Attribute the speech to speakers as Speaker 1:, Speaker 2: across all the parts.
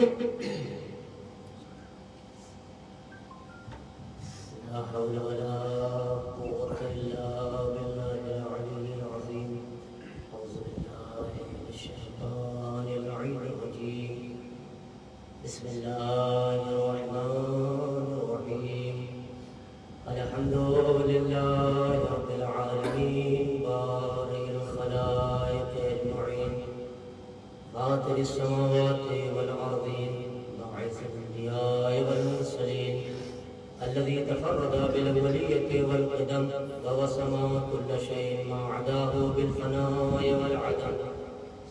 Speaker 1: لا حول ولا قوة إلا بالله العلي العظيم. أعوذ بالله من الشيطان اللعين الرجيم. بسم الله الرحمن الرحيم. الحمد لله رب العالمين بارئ الخلائق أجمعين فاطر السماوات والأرضين باعث الأنبياء والمرسلين الذي تفرد بالأولية والقدم ووسم كل شيء ما عداه بالفناء والعدم.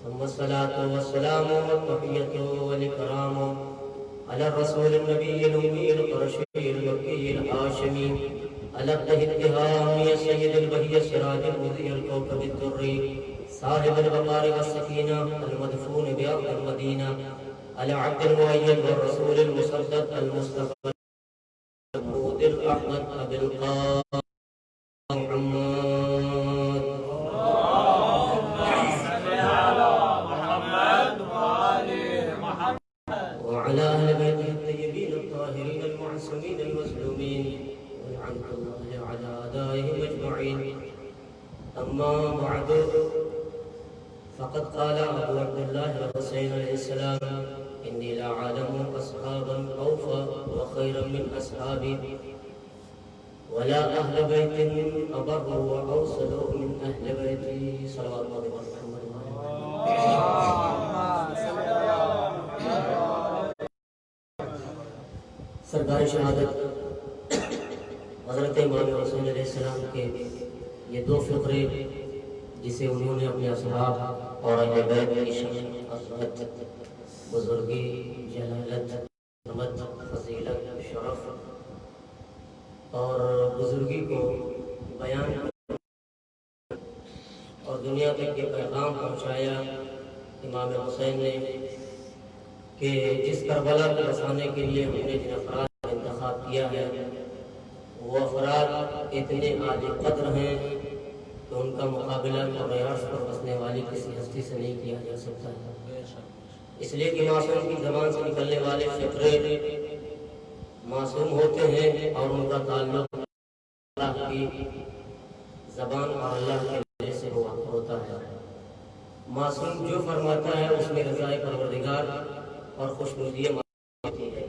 Speaker 1: ثم الصلاة والسلام والتحية والإكرام على الرسول النبي الأمي القرشي المكي الهاشمي على التهام يا سيد البهي سراج المضيء الكوكب الدري صاحب الوقار والسكينة المدفون بأرض المدينة على عبد المؤيد والرسول المصدق المصطفى المحمود الأحمد أبي القاسم محمد. وعلى أهل بيته الطيبين الطاهرين المعصومين المظلومين ولعنة الله على أعدائهم أجمعين. أما بعد فقد قال أبو عبد الله الحسين عليه السلام: إني لا أعلم أصحابا أوفى وخيرا من أصحابي ولا أهل بيت أبر وأوصل من أهل بيتي صلوات الله محمد. سرکار شہادت حضرت امام حسین علیہ السلام کے یہ دو فقرے جسے انہوں نے اپنے اصحاب اور اہل بیت کی عظمت، بزرگی، جلالت، حرمت، فضیلت، شرف اور بزرگی کو بیان اور دنیا تک کے پیغام پہنچایا امام حسین نے کہ جس کربلا کو بسانے کے لیے ہم نے جن افراد کا انتخاب کیا ہے وہ افراد اتنے عالی قدر ہیں کہ ان کا مقابلہ عرش پر بسنے والی کسی ہستی سے نہیں کیا جا سکتا ہے. اس لیے کہ معصوم کی زبان سے نکلنے والے فقرے معصوم ہوتے ہیں اور ان کا تعلق اللہ کی زبان اور اللہ کے وجہ سے ہوتا ہے. معصوم جو فرماتا ہے اس میں رضائے پروردگار اور خوشنودی ہوتی ہے.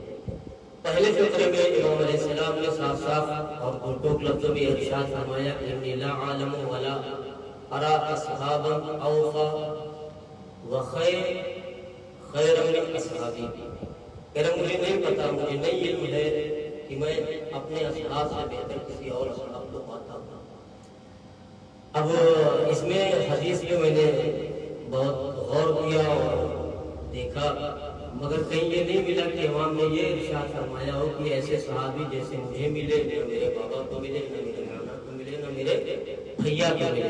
Speaker 1: پہلے فقرے میں امام علیہ السلام نے صاف صاف اور پرتوک لفظوں میں ارشاد فرمایا: انی لا اعلم ولا ارى اصحابا اوفى وخير من اصحابي. مجھے نہیں پتا، مجھے نہیں علم ہے کہ میں اپنے اصحاب سے بہتر کسی اور اصحاب کو پاتا ہوں. اب اس میں حدیث میں میں نے بہت غور کیا اور دیکھا، مگر کہیں یہ نہیں ملا کہ امام نے یہ ارشاد فرمایا ہو کہ ایسے صحابی جیسے مجھے ملے، نہ میرے بابا کو ملے، نہ میرے نانا کو ملے، نہ میرے بھیا کو ملے.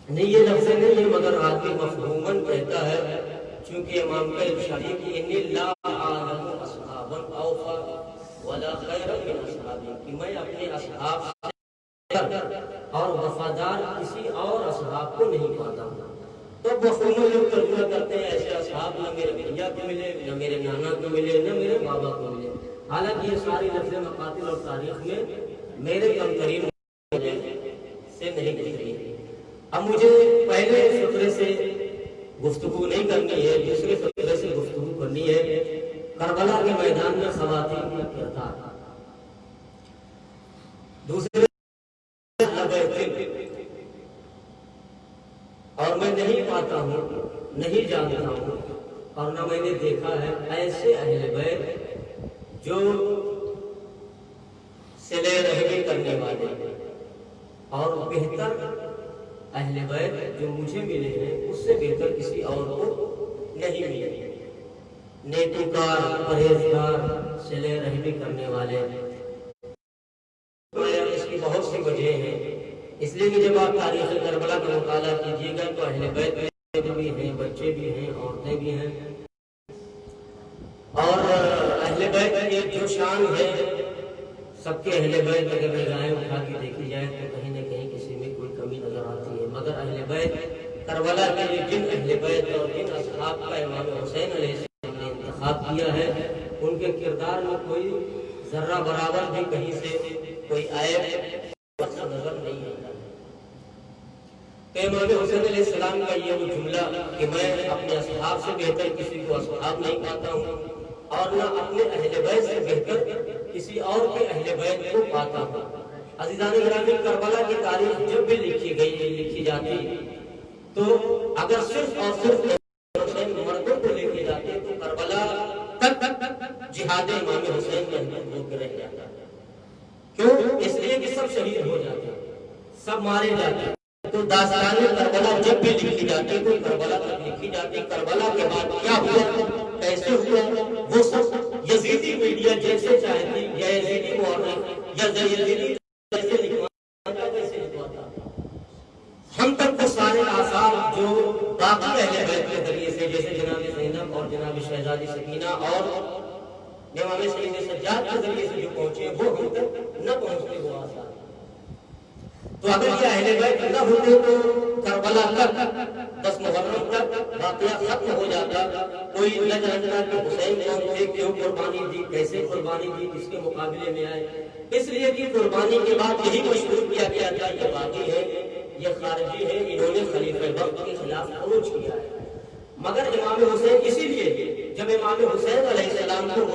Speaker 1: نہیں، یہ لفظ نہیں ہے، مگر آدمی مفہوماً کہتا ہے، چونکہ امام کا ارشاد ہے کہ انی لا اعلم اصحابا اوفى ولا خيرا من اصحابي، کہ میں اپنے اصحاب اور وفادار کسی اور اصحاب کو نہیں پاتا ہوں. تو مفہوم لوگ ترجمہ کرتے ہیں ایسے اصحاب نہ میرے بھیا کو ملے، نہ میرے نانا کو ملے، نہ میرے بابا کو ملے. حالانکہ یہ ساری لفظ مقاتل اور تاریخ میں میرے کم ترین سے نہیں گزری. اب مجھے پہلے فقرے سے گفتگو نہیں کرنی ہے، دوسرے فقرے سے گفتگو کرنی ہے کربلا کے میدان میں خواتین کا کردار. دوسرے اور میں نہیں پاتا ہوں، نہیں جانتا ہوں، اور نہ میں نے دیکھا ہے ایسے اہل بیت جو صلہ رحمی کرنے والے اور بہتر اہل بیت جو مجھے ملے ہیں اس سے بہتر کسی اور کو نہیں ملے. نیکوکار، پرہیزگار، صلہ رحمی کرنے والے. اس کی بہت سی وجہ ہیں، اس لیے کہ جب آپ تاریخ کربلا کا مطالعہ کیجیے گا تو اہل بیت بھی ہیں، بچے بھی ہیں، عورتیں بھی ہیں. اور اہل بیت کی جو شان ہے، سب کے اہل بیت اگر نگاہیں اٹھا کے دیکھی جائے تو کہیں نہ کہیں کسی میں کوئی کمی نظر آتی ہے. مگر اہل بیت کربلا کے جن اہل بیت اور جن اصحاب کا امام حسین علیہ انتخاب کیا ہے، ان کے کردار میں کوئی ذرہ برابر بھی کہیں سے کوئی عیب نظر نہیں آتا۔ تو امام حسین علیہ السلام کا یہ وہ جملہ کہ میں اپنے اصحاب سے بہتر کسی کو اصحاب نہیں پاتا ہوں اور نہ اپنے اہل بیت سے بہتر کسی اور کے اہل بیت کو پاتا ہوں۔ عزیزان گرامی، کربلا کی تاریخ جب بھی لکھی جاتی تو اگر صرف اور صرف حسین مردوں کو لے کے جاتے تو کربلا تک جہاد امام حسین محدود ہو کے رہ جاتا۔ کیوں؟ اس لیے کہ سب شہید ہو جاتے، سب مارے جاتے۔ تو داستان کربلا جب بھی لکھی جاتی تو کربلا تک لکھی جاتی، کربلا کے بعد کیا ہوا، کیسے ہوا، وہ سب یزیدی میڈیا جیسے چاہتی یا یزیدی مورخ یا یزیدی کیسے لکھواتا، ہم تک وہ سارے آثار جو باقی اہل بیت کے ذریعے سے جیسے جناب زینب اور جناب شہزادی سکینہ اور امام سید سجاد کے ذریعے سے جو پہنچے وہ ہم تک نہ پہنچتے وہ آثار۔ تو اگر یہ اہل بیت نہ ہوتے تو کربلا تک 10 محرم تک واقعہ ختم ہو جاتا، کوئی نہ جانتا کہ حسین کون تھے، کیوں قربانی دی، کیسے قربانی دی، کس کے مقابلے میں آئے۔ اس لیے کہ قربانی کے بعد یہی مشہور کیا گیا تھا یہ باغی ہے، یہ خارجی ہے، انہوں نے خلیفہ وقت کے خلاف خروج کیا ہے۔ مگر امام حسین اسی لیے جب امام حسین علیہ السلام کو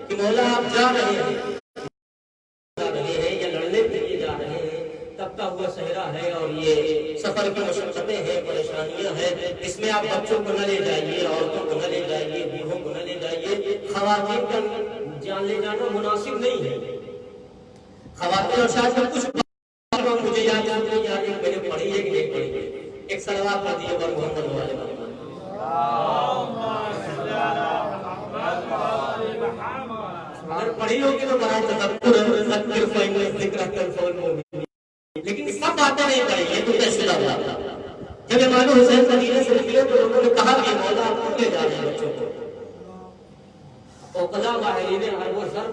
Speaker 1: کہ مولا آپ جا رہے ہیں یا لڑنے کے لیے جا رہے ہیں، تبتا ہوا صحرا ہے اور یہ سفر کی مشقتیں ہیں، پریشانیاں ہیں، اس میں آپ بچوں کو نہ لے جائیے، عورتوں کو نہ لے جائیے، بوڑھوں کو نہ لے جائیے، خواتین کا جان لے جانا مناسب نہیں ہے۔ خواتین اور شاید کچھ مجھے یاد نہیں یاد ہے میں نے پڑھی ہے کہ نہیں پڑھی ہے، ایک صلوات پڑھ دیجیے پر محمد والے اگر پڑھی ہوگی تو برائے لیکن سب باتیں نہیں پڑھی، یہ تو تشکیل اللہ۔ جب امام حسین مدینے سے نکلے تو لوگوں نے کہا کہ مولا آپ کیوں لے جا رہے ہیں بچوں کو؟ اوقلا باہرین عرب و زر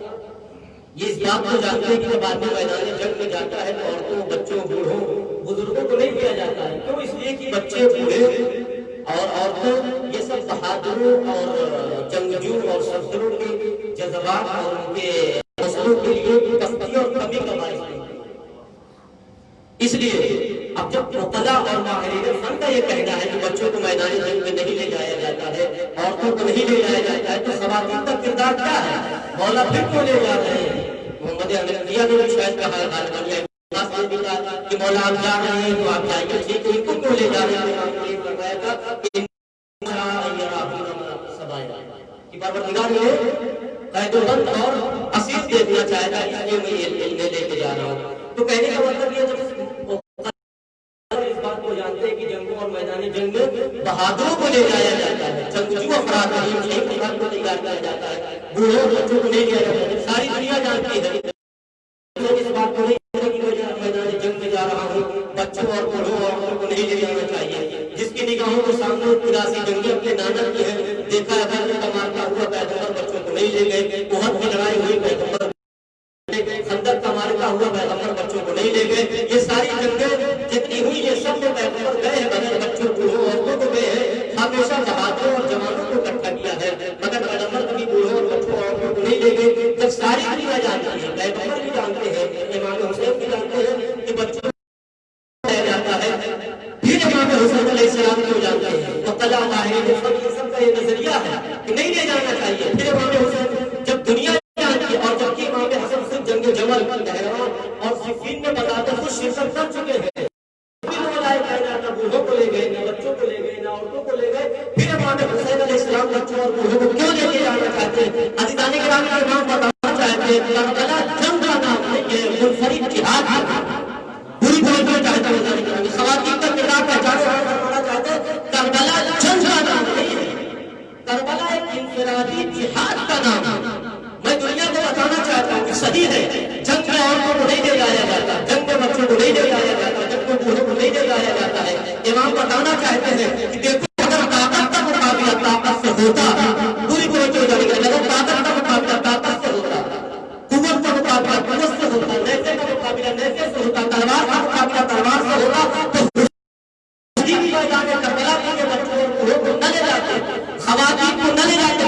Speaker 1: یہ اس بات کو جانتے ہیں کہ جب آدمی میدان جنگ میں جاتا ہے تو عورتوں، بچوں، بوڑھوں، بزرگوں کو نہیں دیا جاتا ہے۔ کیوں؟ اس لیے کہ بچے، بوڑھے اور عورتیں یہ سب بہادروں اور جنگجو اور سفدروں کے جذبات اور ان کے حوصلوں کے لیے پستی اور کمی کا باعث نہیں۔ اس لیے اب جب مقتدا اور ماہرین فن کا یہ کہنا ہے کہ بچوں کو میدان جنگ میں نہیں لے جایا جاتا ہے، عورتوں کو نہیں لے جایا جاتا ہے، تو خواتین کا کردار کیا ہے؟ مولا پھر کو لے جا رہے ہیں۔ محمد احمدیہ نے بھی شاید کہا ہے کہ مولا آپ جا رہے ہیں تو آپ جائیے، ٹھیک ہے، ان کو کیوں لے جا رہے ہیں؟ یہ فرمایا تھا کہ پروردگار مجھے قید و بند اور اسیر دینا چاہتا ہے، اس لیے میں یہ لے کے جا رہا ہوں۔ تو کہنے کا مطلب یہ جب اس بات کو جانتے ہیں کہ جنگوں اور میدان جنگ میں بہادروں کو لے جایا جاتا ہے، جنگجو افراد کو لے جایا جاتا ہے، بوڑھوں بچوں کو نہیں لیا جاتا ہے، ساری دنیا جانتی ہے اس بات کو نہیں کہ میں میدان جنگ میں جا رہا ہوں، بچوں اور بوڑھوں عورتوں کو نہیں لے جانا چاہیے۔ جس کی نگاہوں کے سامنے 83 جنگیں اپنے نانا کی ہے، دیکھا ہے کا مارتا ہوا پیغمبر بچوں کو نہیں لے گئے، احد کی لڑائی ہوئی پیغمبر، خندق کا مارکا ہوا پیغمبر بچوں کو نہیں لے گئے۔ یہ ساری جنگیں جتنی ہوئی یہ سب میں پیغمبر گئے ہیں، مگر بچوں بوڑھوں عورتوں کو گئے ہیں۔ ہمیشہ بہادروں اور جوانوں کو اکٹھا کیا ہے، مگر پیغمبر کبھی بوڑھوں اور بچوں عورتوں کو نہیں لے گئے۔ جب ساری دنیا جانتی ہے، پیغمبر بھی جانتے ہیں، امام حسین بھی جانتے ہیں کہ بچوں جاتا ہے، پھر امام حسین علیہ السلام کو جانتے ہیں۔ مقتدا ماہرین سب کا یہ نظریہ ہے کہ نہیں لے جانا چاہیے۔ پھر امام حسین جب دنیا جانتی ہے اور جبکہ امام حسن خود جنگ جمل، بحران اور صفین میں بتاتے خود شرکت کر چکے ہیں، پھر وہ لائے کہنا نہ بوڑھوں کو لے گئے، نہ بچوں کو لے گئے، نہ عورتوں کو لے گئے۔ پھر امام حسین علیہ السلام بچوں اور بوڑھوں کو کیوں لے کے جانا چاہتے ہیں؟ عزیزان کرام کا امام بتانا چاہتے ہیں کربلا جنگ کا نام نہیں ہے، منفرد جہاد ہے۔ پوری توجہ چاہتا ہے، خواتین کا کردار پہچانے اور فرمانا چاہتے ہیں کربلا جنگ کا نام نہیں ہے، کربلا ایک انفرادی جہاد کا نام ہے۔ میں دنیا کو بتانا چاہتا ہوں کہ صحیح ہے، جنگ میں عورتوں کو نہیں لے جایا جاتا، جنگ میں بچوں کو نہیں لے جایا جاتا، جنگ میں بوڑھوں کو نہیں لے جایا جاتا ہے۔ امام بتانا چاہتے ہیں کہ دیکھو اگر طاقت کا مقابلہ طاقت سے ہوتا، پوری توجہ جائے گا، اگر طاقت کا مقابلہ طاقت سے ہوتا، قوت کا مقابلہ قوت سے ہوتا، نیزے کا مقابلہ نیزے سے ہوتا، تلوار کا مقابلہ تلوار سے ہوتا، تو میدان کربلا کے بچوں اور بوڑھوں کو نہ لے جاتے، خواتین کو نہ لے جاتے،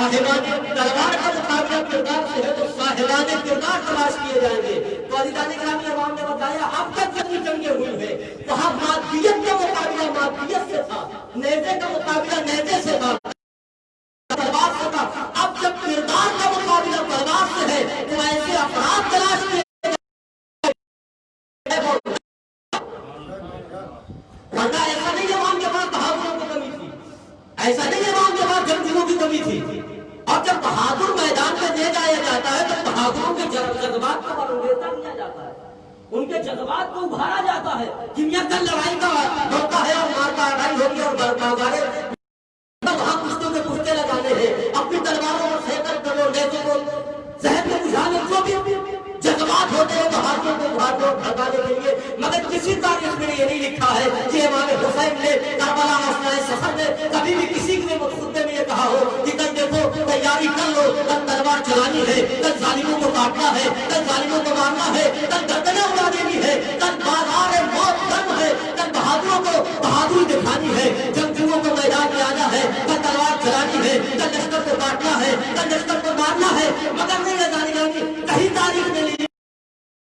Speaker 1: صاحبان تلوار کا مقابلہ کردار سے ہے تو صاحبان کردار تلاش کیے جائیں گے. تو عزیزان گرامی عوام نے بتایا اب تک جتنی جنگیں ہوئی ہیں وہاں مادیت کا مقابلہ مادیت سے تھا, نیزے کا مقابلہ نیزے سے تھا, تلوار سے تھا. اب جب کردار کا مقابلہ تلوار سے ہے تو ایسے افراد تلاش کیے ورنہ ایسا نہیں عوام کے پاس بہادروں کی کمی تھی, ایسا نہیں عوام کے پاس جنگجوؤں کی کمی تھی. اور جب بہادر میدان میں لے جایا جاتا ہے تو بہادروں کے جذبات کو برانگیزا کیا جاتا ہے, ان کے جذبات کو ابھارا جاتا ہے. دنیا کا لڑائی کا موقع ہے اور مار کاٹائی ہوگی اور بازارے وہاں کشتوں کے پشتے لگانے ہیں, اپنی تلواروں اور سیکل کرو نیزوں کو ذہن میں بجھانے جو بھی جذبات ہوتے ہیں بہادروں کو ابھارنے اور بھڑکانے کے لیے. مگر کسی تاریخ میں یہ نہیں لکھا ہے کہ امام حسین نے کربلا اثناء سفر میں کبھی بھی کسی کے خطبے میں یہ کہا ہو کہ کل دیکھو تیاری کر لو, کل تلوار چلانی ہے, کل ظالموں کو کاٹنا ہے, کل ظالموں کو مارنا ہے, کل گردنیں اڑا دینی ہے, کل بازار موت گرم ہے, کل بہادروں کو بہادری دکھانی ہے, جنگجوؤں کو میدان میں آنا ہے, کل تلوار چلانی ہے, کل لشکر کو کاٹنا ہے, کل لشکر کو مارنا ہے. مگر نہیں ہے جانی جانی کہیں تاریخ میں نہیں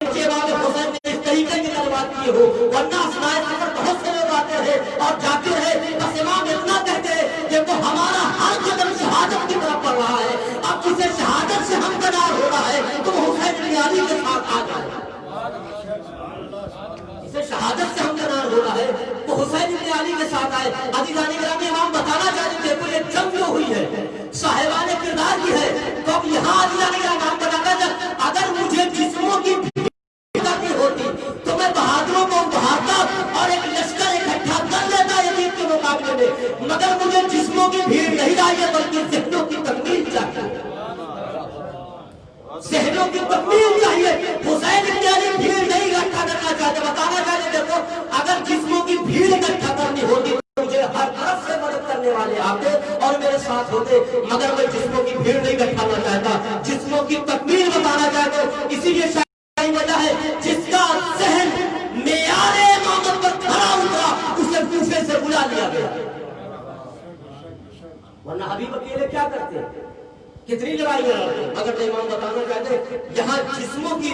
Speaker 1: کہ امام حسین نے اس طریقے کی تلوار کی ہو. ورنہ اثناء سفر بہت سے لوگ آتے ہیں اور جاتے ہیں, بس امام اتنا کہتے ہیں کہ وہ ہمارا ہر قدم شہادت کی طرف بڑھ رہا ہے. اب جسے شہادت سے ہمکنار ہو رہا ہے تو وہ حسین بن علی کے ساتھ آ جائے. جسے شہادت سے ہمکنار ہو رہا ہے وہ حسین بن علی کے ساتھ آئے. عزیزان گرامی امام بتانا چاہتے تھے کہ یہ جنگ جو ہوئی ہے صاحبان کردار کی ہے. تو اب یہاں عزیزان گرامی امام بتاتا تھا اگر مجھے جسموں کی ہوتی تو میں بہادروں کو ابھارتا اور ایک لشکر اکٹھا کر لیتا یزید کے مقابلے میں. مگر مجھے جسموں کی بھیڑ نہیں چاہیے بلکہ ذہنوں کی تکمیل چاہیے, ذہنوں کی تکمیل چاہیے. حسین بن علی بھیڑ نہیں اکٹھا کرنا چاہتے, بتانا چاہتے دیکھو اگر جسموں کی بھیڑ اکٹھا کرنی ہوتی تو مجھے ہر طرف سے مدد کرنے والے آتے اور میرے ساتھ ہوتے. مگر میں جسموں کی بھیڑ نہیں اکٹھانا چاہتا, جسموں کی تکمیل بتانا چاہتا ہوں. اسی لیے وجہ ہے جس کا ذہن معیار امامت پر کھڑا اترا اسے کوفے سے بلا لیا گیا. ورنہ حبیب اکیلے کیا کرتے, کتنی لڑائیاں لڑتے. مگر امام بتانا چاہتے یہاں جسموں کی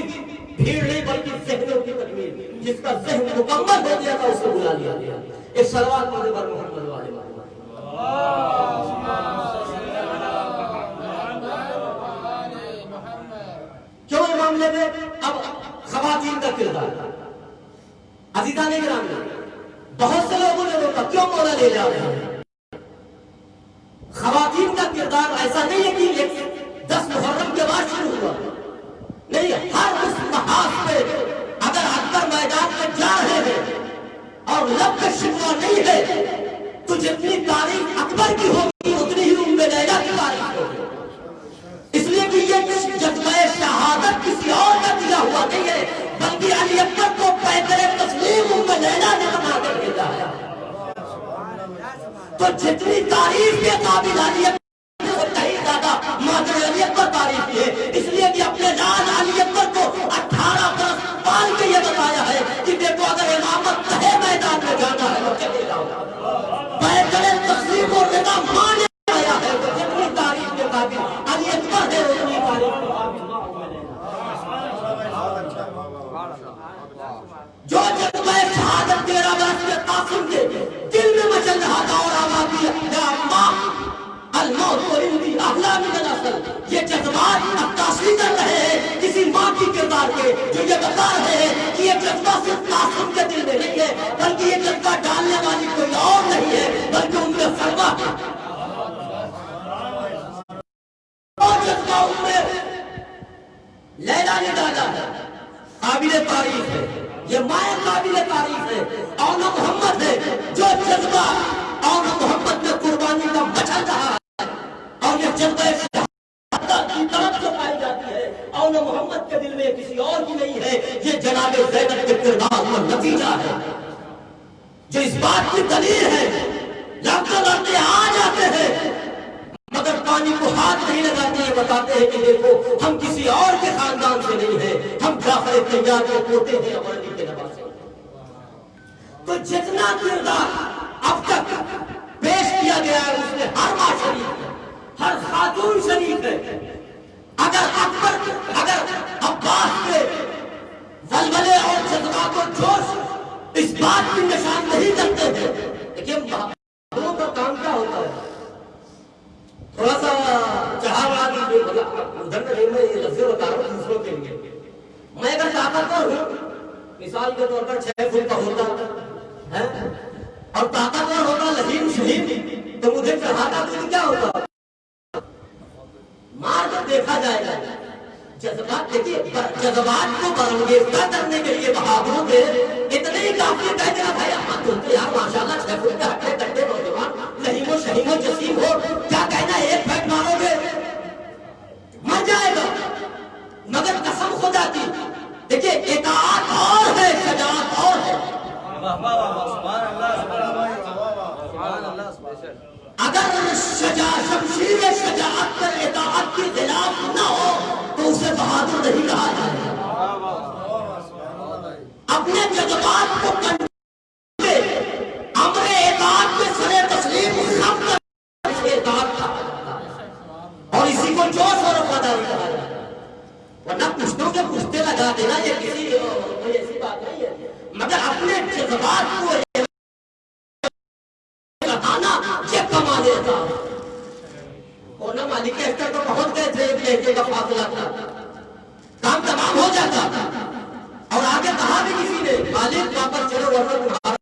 Speaker 1: بھیڑ نہیں بلکہ ذہنوں کی تکمیل, جس کا ذہن مکمل ہو گیا تھا اسے بلا لیا گیا. ایک صلوات پڑھیں بر محمد والے کیوں معاملے میں. اب خواتین کا کردار عزیزان گرامی بہت سے لوگوں نے روکا کیوں مولا لے جا رہے ہیں. خواتین کا کردار ایسا نہیں ہے کہ 10 محرم کے بعد شروع ہوا, نہیں, ہر اس محاذ پہ اگر اکبر میدان میں جا رہے ہیں اور لب کا شکوہ نہیں ہے تو جتنی تعریف اکبر کی ہوگی اتنی ہی ام لیلا کی تعریف ہوگی. اس لیے کہ یہ جذبہ شہادت کسی اور کا دیا ہوا نہیں ہے بلکہ علی اکبر کو پیکر تسلیم ام لیلا نے بنا کر بھیجا ہے. تو جتنی تعریف کے قابل علی اکبر کو نہیں زیادہ مادر علی اکبر تعریف کی ہے. اس لیے کہ اپنے لال علی اکبر کو 18 برس پال کے یہ بتایا ہے کہ دیکھو اگر امامت تہے میدان میں جانا ہے تو چلے جاؤ, پیکر تسلیم اور رضا مانے آیا ہے. تو جتنی تعریف کے قابل علی اکبر ہے اتنی تعریف کے قابل جو جذبہ شہادت 13 برس کے قاسم کے دل میں مچل رہا تھا اور آبادی یا ماں الموت ورندی احلا من الاصل, یہ جذبات عکاسی کر رہے ہیں کسی ماں کی کردار کے, جو یہ بتا رہے ہیں کہ یہ جذبہ صرف قاسم کے دل میں نہیں ہے بلکہ یہ جذبہ ڈالنے والی کوئی اور نہیں ہے بلکہ ان میں فرما ہے. اور جذبہ ان میں لیلا نے ڈالا ہے, قابل تعریف ہے. یہ مائیں قابل تعریف ہے. اور محمد ہے جو جذبہ اور محمد میں قربانی کا مچل رہا ہے اور یہ جذبہ شہادت کی طرف سے پائی جاتی ہے اور محمد کے دل میں کسی اور کی نہیں ہے. یہ جناب زینب کے کردار کا نتیجہ ہے جو اس بات کی دلیل ہے. لڑتے لڑتے آ جاتے ہیں مگر پانی کو ہاتھ نہیں لگاتے, یہ بتاتے ہیں کہ دیکھو ہم کسی اور کے خاندان سے نہیں ہیں, ہم جعفر طیار کے پوتے ہیں ابو علی کے نواسے. تو جتنا کردار اب تک پیش کیا گیا ہے اس میں ہر معاشری ہر خاتون خاتون شریف ہے. اگر عباس کے ولولے اور جذبات و جوش اس بات کی نشان نہیں کرتے ہیں. دیکھیے بہادروں کا کام کیا ہوتا ہے؟ تھوڑا سا چڑھا بڑھا دیجیے. ادھر میں یہ لفظ بتا رہا ہوں دوسروں کے لیے. میں اگر طاقتور ہوں، مثال کے طور پر 6 فٹ کا ہوتا ہے اور طاقتور ہوتا لہیم شہید، تو مجھے چڑھاتا تو کیا ہوتا؟ مار کر دیکھا جائے گا. جذبات دیکھیے، جذبات کو برانگیختہ کرنے کے لیے بہادروں کے اتنے ہی کافی کہہ دینا بھائی ہاں تم تو یار ماشاءاللہ 6 فٹ کے ہٹے کٹے نوجوان لہیم و شہیم و جسیم ہو، کیا کہنا ایک پھینک مارو گے مر جائے گا. مگر قسم خدا کی دیکھیے اطاعت اور ہے، شجاعت اور ہے. اگر شمشیر شجاعت پر اطاعت کی خلاف نہ ہو تو اسے بہادر نہیں کہا جائے گا. اپنے جذبات کو کنٹرول امر اطاعت میں سرے تسلیم خم کر اطاعت کہا جاتا ہے اور اسی کو جوش اور وفاداری کہا جاتا ہے. ورنہ پشتوں کے پشتے لگا دینا یہ کسی کوئی ایسی بات نہیں ہے. مگر اپنے جذبات کو یہ کما دیتا. مولانا مالک ایکٹر تو پہنچ گئے تھے، ایک لہجے کا فاصلہ تھا، کام تمام ہو جاتا اور آگے کہا بھی کسی نے مالک واپس چلو ورنہ تمہارا.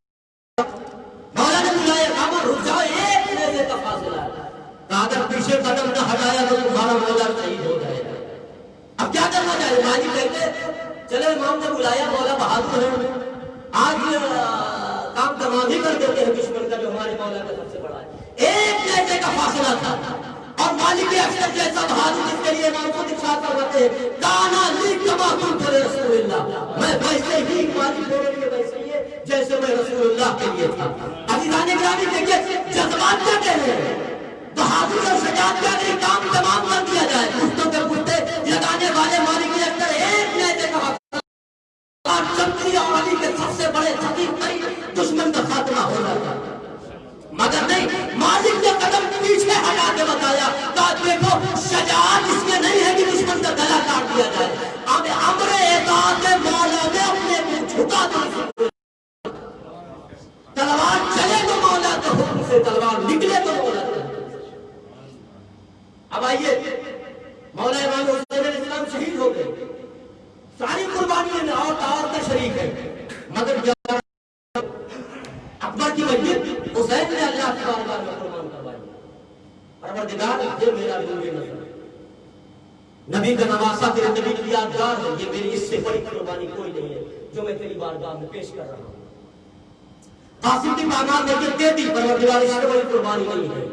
Speaker 1: مولا نے بلایا کام رک جاؤ، ایک لہجے کا فاصلہ ہے. اگر پیچھے قدم نہ ہٹایا تو تمہارا مولا شہید ہو جائے گا. اب کیا کرنا چاہیے؟ مالک کہتے چلے امام نے بلایا، مولا بہادر ہے، آج کام تمام ہی کر دیتے ہیں دشمن کا جو ہمارے مولا کا سب سے بڑا ہے. ایک لہجے کا فاصلہ تھا اور مالک اشرف جیسا بہادر جس کے لیے امام خود ارشاد فرماتے ہیں کانا لی کما کنت رسول اللہ، میں ویسے ہی مالک میرے لیے ویسے ہی ہے جیسے میں رسول اللہ کے لیے تھا. عزیزان گرامی دیکھیے جذبات کیا کہہ رہے ہیں، بہادر اور شجاعت کا نہیں کام تمام کر دیا جائے. پشتوں کے پشتے لگانے والے مالک اشرف ایک لہجے کا چمکی اور علی کے سب سے بڑے تقریب ترین دشمن کا خاتمہ ہو جاتا. مگر نہیں، مالک نے قدم پیچھے ہٹا کے بتایا کہا دیکھو شجاعت اس میں نہیں ہے کہ دشمن کا گلا کاٹ دیا جائے. اب امر اطاعت مولا میں اپنے منہ جھکا دو. تلوار چلے تو مولا کے حکم سے، تلوار نکلے تو مولا کے حکم سے. اب آئیے مولا امام حسین علیہ السلام شہید ہو گئے، ساری قربانیاں میں اور کا شریک ہے. مگر اکبر کی مسجد حسین نے اللہ کی بارگاہ میں قربان کروائی. پروردگار یہ میرا نور نظر، نبی کا نواسہ تیرے نبی کی یادگار ہے، یہ میری اس سے بڑی قربانی کوئی نہیں ہے جو میں تیری بارگاہ میں پیش کر رہا ہوں. قاسم کی پامال میں یہ دے دی، پروردگار اس سے بڑی قربانی نہیں ہے.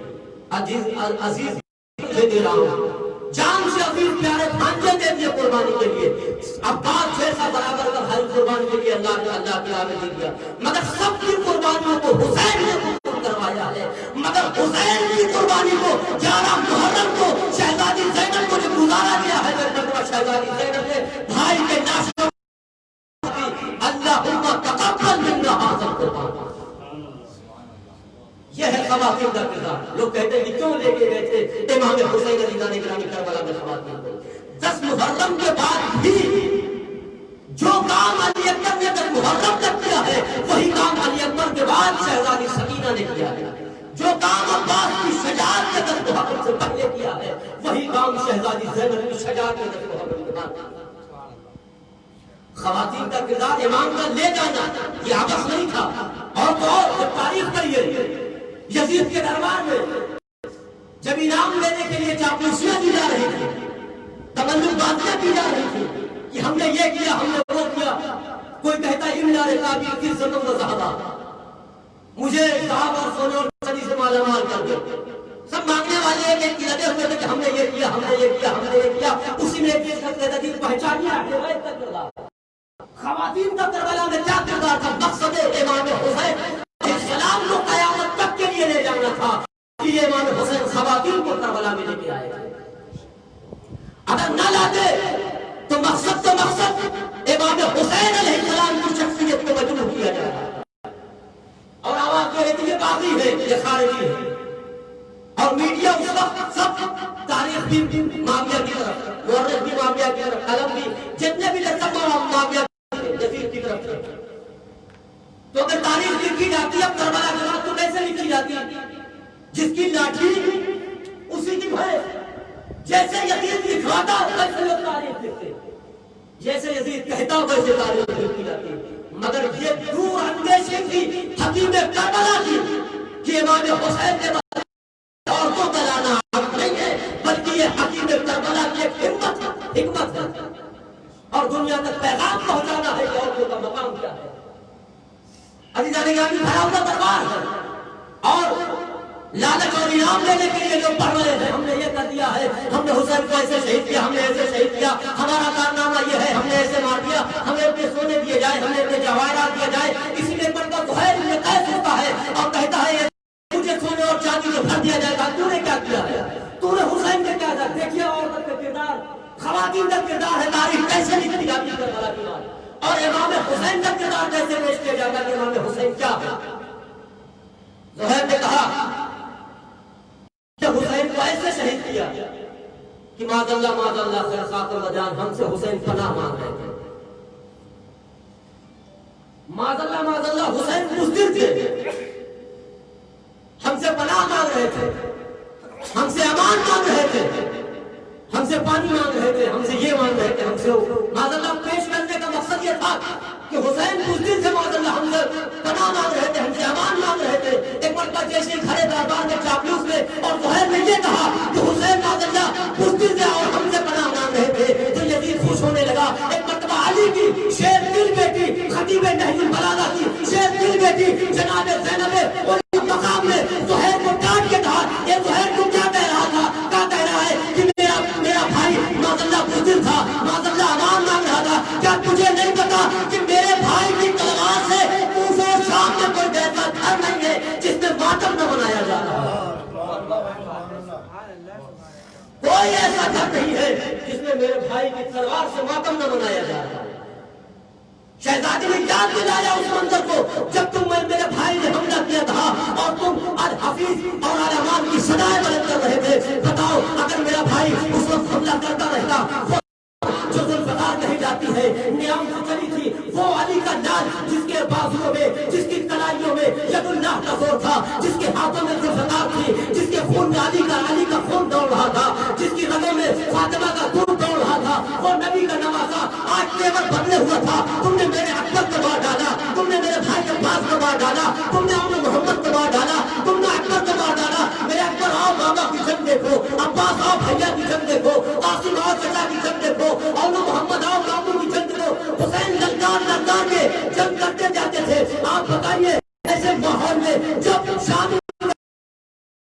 Speaker 1: عزیز یہ دے رہا ہوں، جان سے عزیز پیارے بھانجے دے دیے قربانی کے لیے. عباس جیسا برابر کا بھائی قربانی کے لیے اللہ کی راہ میں دے دیا. مگر سب کی قربانیوں کو حسین نے قبول کروایا ہے. مگر حسین کی قربانی کو 11 محرم کو شہزادی زینب کو جو گزارا دیا ہے، شہزادی زینب نے بھائی کے ناشتہ اللہم تقبل منا ھذا القربان. یہ ہے خواتین کا کردار. لوگ کہتے ہیں کہ کیوں لے کے گئے تھے امام حسین علیہ گرامی کربلا میں خواتین کو. 10 محرم کے بعد بھی جو کام علی اکبر نے 10 محرم تک کیا ہے وہی کام علی اکبر کے بعد شہزادی سکینہ نے کیا ہے. جو کام عباس کی شجاعت نے 10 محرم سے پہلے کیا ہے وہی کام شہزادی زینب کی شجاعت نے 10 محرم کے بعد. خواتین کا کردار امام کا لے جانا یہ عبث نہیں تھا. اور تو اور جب تاریخ پڑھیے یزید کے دربار میں جب انعام لینے کے لیے چاپلوسیاں دی جا رہی تھی، تملک باتیں کی جا رہی تھی کہ ہم نے یہ کیا، ہم نے وہ کیا. کوئی کہتا ہے امداد قابل کی زمن و صحابہ، مجھے صحابہ اور سونے اور چاندی سے مالا مال کر دو. سب مانگنے والے ایک کی لگے ہوئے تھے کہ ہم نے یہ کیا، ہم نے یہ کیا، ہم نے یہ کیا. اسی میں ایک چیز کہتا تھی پہچانیاں خواتین کا کربلا میں کیا کردار تھا. مقصد امام حسین السلام کو قیامت تک کے لیے لے جانا تھا کہ یہ امام حسین خواتین کو کربلا میں لے کے آئے تھے. اگر نہ لاتے تو مقصد امام حسین علیہ السلام کی شخصیت کو مجروح کیا جائے. اور آواز جو ہے یہ باغی ہے، یہ خارجی ہے. اور میڈیا اس وقت سب تاریخ بھی معاویہ کی طرف، مورخ بھی معاویہ کی طرف، قلم بھی، جتنے بھی لقب معاویہ یزید کی طرف تھے. تو اگر تاریخ لکھی جاتی ہے کربلا کے بعد تو کیسے لکھی جاتی ہے؟ جس کی لاٹھی اسی کی بھینس. جیسے یزید لکھواتا ویسے لوگ تاریخ لکھتے، جیسے یزید کہتا ویسے تاریخ لکھی جاتی. مگر یہ دور اندیشی تھی حکیم کربلا کی کہ امام حسین کے بعد عورتوں کا لانا حق نہیں ہے، بلکہ یہ حکیم کربلا کی ایک حکمت ہے اور دنیا تک پیغام پہنچانا ہے کہ عورتوں کا مقام کیا ہے. عزیزان گرامی بھرا ہوا دربار ہے اور لالچ اور انعام لینے کے لیے لوگ پڑھ رہے ہیں ہم نے یہ کر دیا ہے، ہم نے حسین کو ایسے شہید کیا، ہم نے ایسے شہید کیا، ہمارا کارنامہ یہ ہے، ہم نے ایسے مار دیا، ہمیں اپنے سونے دیے جائے، ہمیں اپنے جواہرات دیے جائے. اسی لیے پر زہیر بن قیس ہوتا ہے اور کہتا ہے مجھے سونے اور چاندی سے بھر دیا جائے گا. تو نے کیا کیا ہے؟ تو نے حسین نے کیا کیا؟ دیکھیے عورت کا کردار، خواتین کا کردار ہے. تاریخ کیسے لکھی جاتی ہے کربلا کے بعد، اور امام حسین کا کردار کیسے پیش کیا جاتا ہے کہ امام حسین کیا ہے. زہیر نے کہا کہ حسین کو ایسے شہید کیا کہ معاذ اللہ خیر خاتم وجان ہم سے حسین پناہ مانگ رہے تھے. معاذ اللہ حسین بزدل تھے، ہم سے پناہ مانگ رہے تھے، ہم سے امان مانگ رہے تھے، ہم سے پانی مانگ رہے تھے، ہم سے یہ مانگ رہے تھے، ہم سے معاذ اللہ پیش کرنے کا مقصد یہ تھا کہ حسین بزدل سے معاذ اللہ ہم سے پناہ مانگ رہے تھے، ہم سے امان مانگ رہے تھے. ایک مرتبہ جیسے کھڑے دربار میں چاپلوس میں اور زہیر نے یہ کہا کہ حسین معاذ اللہ بزدل سے اور ہم سے پناہ مانگ رہے تھے تو یزید خوش ہونے لگا. ایک مرتبہ علی کی شیر دل بیٹی خطیب نہج البلاغہ کی شیر دل بیٹی جناب زینب اور مقام میں زہیر کو ڈانٹ کے کہا یہ زہیر تو کیا کہہ رہا تھا؟ کیا کہہ رہا ہے کہ میرا بھائی معاذ اللہ بزدل تھا، معاذ اللہ امان مانگ رہا تھا. کیا تجھے نہیں پتا کہ میرے بھائی کی تلوار سے کوفہ اور شام میں کوئی ایسا گھر نہیں ہے جس میں ماتم نہ منایا جا رہا؟ کوئی ایسا گھر نہیں ہے جس میں میرے بھائی کی تلوار سے ماتم نہ منایا جا رہا. شہزادی نے یاد دلایا اس منظر کو جب تم میرے بھائی نے حملہ کیا تھا اور تم الحفیظ اور الامان کی صدائیں بلند کر رہے تھے. بتاؤ اگر میرا بھائی اس وقت حملہ کرتا رہتا جو ذوالفقار کہی جاتی ہے نیام سے چلی تھی وہ علی کا لال جس کے بازوؤں میں جس کی کلائیوں میں ید اللہ کا زور تھا، جس کے ہاتھوں میں ذوالفقار تھی، جس کے خون میں علی کا خون دوڑ رہا تھا، جس کی رگوں میں فاطمہ کا خون دوڑ رہا تھا، وہ نبی کا نواسا آج تیور بدلے ہوا تھا. تم نے میرے اکبر کو مار ڈالا، تم نے میرے بھائی عباس کو مار ڈالا، تم نے عمر محمد کو مار ڈالا، تم نے اکبر کو مار ڈالا. میرے اکبر آؤ ماما کی جنگ دیکھو، عباس آؤ بھیا کی جنگ دیکھو، قاسم آؤ چچا کی جنگ دیکھو، اور محمد آؤ ماموں کی جنگ دیکھو. حسین لگدار کے جنگ کرتے جاتے تھے. آپ بتائیے ایسے ماحول میں جب شام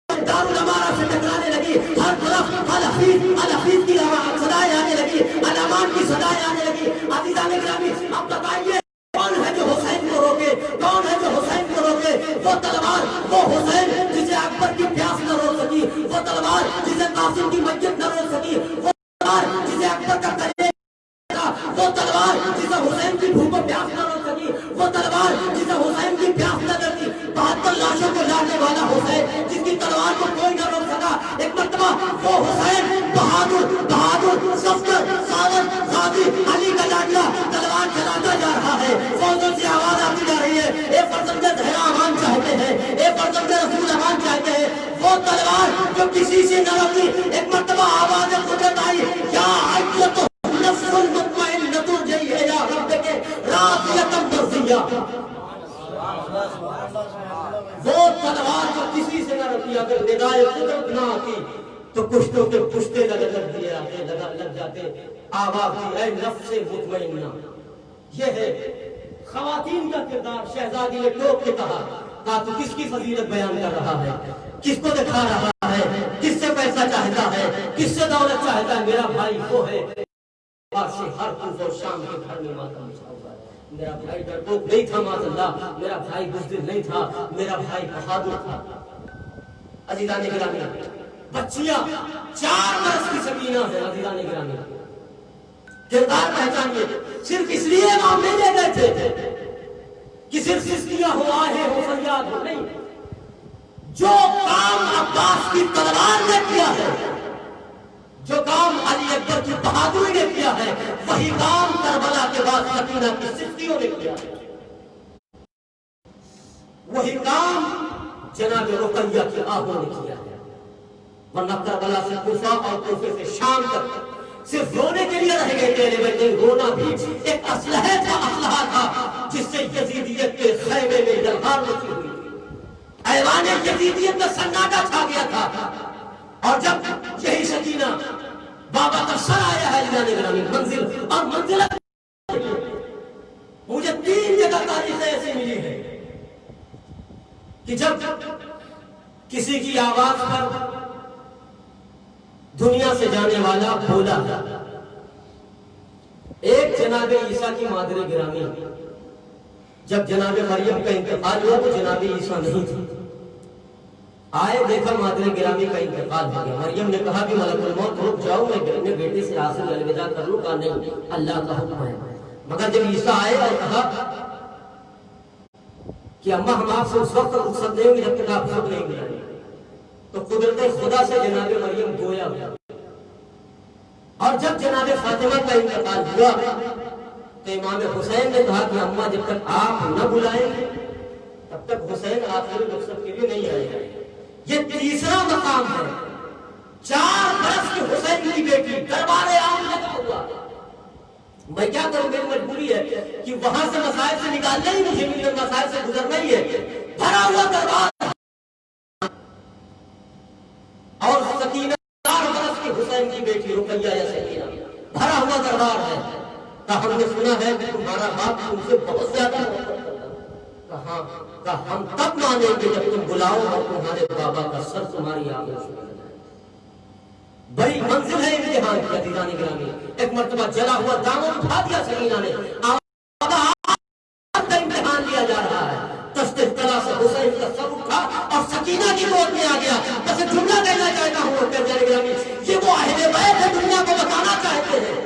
Speaker 1: دارالامارہ سے ٹکرانے لگی، ہر طرف الحفیظ کی صدائیں آنے لگی، الامان کی صدائیں آنے لگی. عزیزان گرامی اب بتائیے کون ہے جو حسین کو روکے؟ کون ہے جو حسین کو روکے؟ وہ تلوار، وہ حسین جسے اکبر کی پیاس نہ روک سکی، وہ تلوار جسے قاسم کی میت نہ روک سکی، وہ تلوار جسے اکبر کا کرے، وہ تلوار جسے حسین کی بھوک و پیاس نہ روک سکی، وہ تلوار جسے حسین کی پیاس نہ لگتی. 72 لاشوں کو لانے والا حسین جس کی تلوار کو کوئی نہ روک سکا. ایک مرتبہ وہ حسین بہادر صفدر سالن غازی علی کا لاڈلا تلوار چلاتا جا رہا ہے. فوجوں سے آواز آتی جا رہی ہے اے فرزند زہرا امان چاہتے ہیں، اے فرزند رسول امان چاہتے ہیں. وہ تلوار جو کسی سے نہ روکی. ایک مرتبہ آواز قدرت آئی یا عجلت نفس المطمئنۃ ارجعی الی ربک راضیۃ مرضیہ. وہ تلوار جو کسی سے نہ رکھی اگر ندائے قدرت نہ آتی تو کشتوں کے پشتے لگ جاتے. آواز دی اے نفس مطمئنہ. یہ ہے خواتین کا کردار. شہزادی نے ٹوک کے کہا تو کس کی فضیلت بیان کر رہا ہے، کس کو دکھا رہا ہے، کس سے پیسہ چاہتا ہے، کس سے دولت چاہتا ہے؟ میرا بھائی وہ ہے ہر کوفہ اور شام کے گھر میں ماتم مچا ہوا ہے. میرا بھائی ڈرپوک نہیں تھا معاذ اللہ، میرا بھائی بزدل نہیں تھا، میرا بھائی بہادر تھا. عزیزان گرامی بچیاں 4 برس کی سکینہ ہے. عزیزان گرامی کردار پہچانیے. صرف اس لیے نام نہیں لے گئے تھے کہ صرف سسکیاں ہو، آہیں ہو، فریاد ہو، نہیں. جو کام عباس کی تلوار نے کیا ہے، جو کام علی اکبر کی بہادری نے کیا ہے وہی کام کربلا کے بعد سکینہ کی صدیقیوں نے کیا ہے، وہی کام جناب رقیہ کی آہوں نے کیا ہے۔ ورنہ کربلا سے کوفہ اور کوفے سے شام تک صرف رونے کے لیے رہ گئے تھے، لیکن رونا بھی ایک اسلحہ تھا جس سے یزیدیت کے خیمے میں جلہار مچی ہوئی تھی، ایوان یزیدیت میں سناٹا چھا گیا تھا۔ اور جب یہی سکینہ بابا کا سر آیا ہے جانے گرامی منزل اور منزلت، مجھے 3 جگہ تاریخ ایسی ملی ہے کہ جب کسی کی آواز پر دنیا سے جانے والا بولا، ایک جناب عیسیٰ کی مادر گرامی، جب جناب مریم کا انتقال ہوا تو جناب عیسیٰ نہیں تھی، آئے دیکھا مادر گرامی کا انتقال ہو گیا۔ مریم نے کہا کہ ملک الموت رک جاؤ، میں اپنے بیٹے سے آخر الوداع کر لوں، کہا نہیں، اللہ کا حکم ہے۔ مگر جب عیسیٰ آئے اور کہا کہ اماں ہم آپ سے اس وقت رخصت دیں گے جب تک آپ خود نہیں ملائیں، تو قدرت خدا سے جناب مریم گویا ہوا۔ اور جب جناب فاطمہ کا انتقال ہوا تو امام حسین نے کہا کہ اماں جب تک آپ نہ بلائیں گے تب تک حسین آخری رخصت کے لیے نہیں آئے گا۔ یہ تیسرا مقام ہے۔ 4 برس کی حسین کی بیٹی دربار عام لگا ہوا، میں کیا کروں، میری مجبوری ہے کہ وہاں سے مسائل سے نکالنا ہی مجھے ملے، مسائل سے گزرنا ہی ہے، بھرا ہوا دربار، اور سکینہ 4 برس کی حسین کی بیٹی رقیہ یا سکینہ، بھرا ہوا دربار ہے۔ کہا ہم نے سنا ہے کہ تمہارا باپ تم سے بہت زیادہ محبت کرتا ہے، کہا ہم تب مانیں گے جب تم بلاؤ اور تمہارے بابا کا سر تمہاری آنکھوں سے نکل جائے۔ بڑی منزل ہے امتحان کی عزیزان گرامی۔ ایک مرتبہ جلا ہوا دامن اٹھا دیا سکینہ نے، کا امتحان لیا جا رہا ہے، دست طلا سے حسین کا سر اٹھا اور سکینہ کی گود میں آ گیا۔ بس ایک جملہ کہنا چاہتا ہوں عزیزان گرامی، یہ وہ اہل بیت ہے دنیا کو بتانا چاہتے ہیں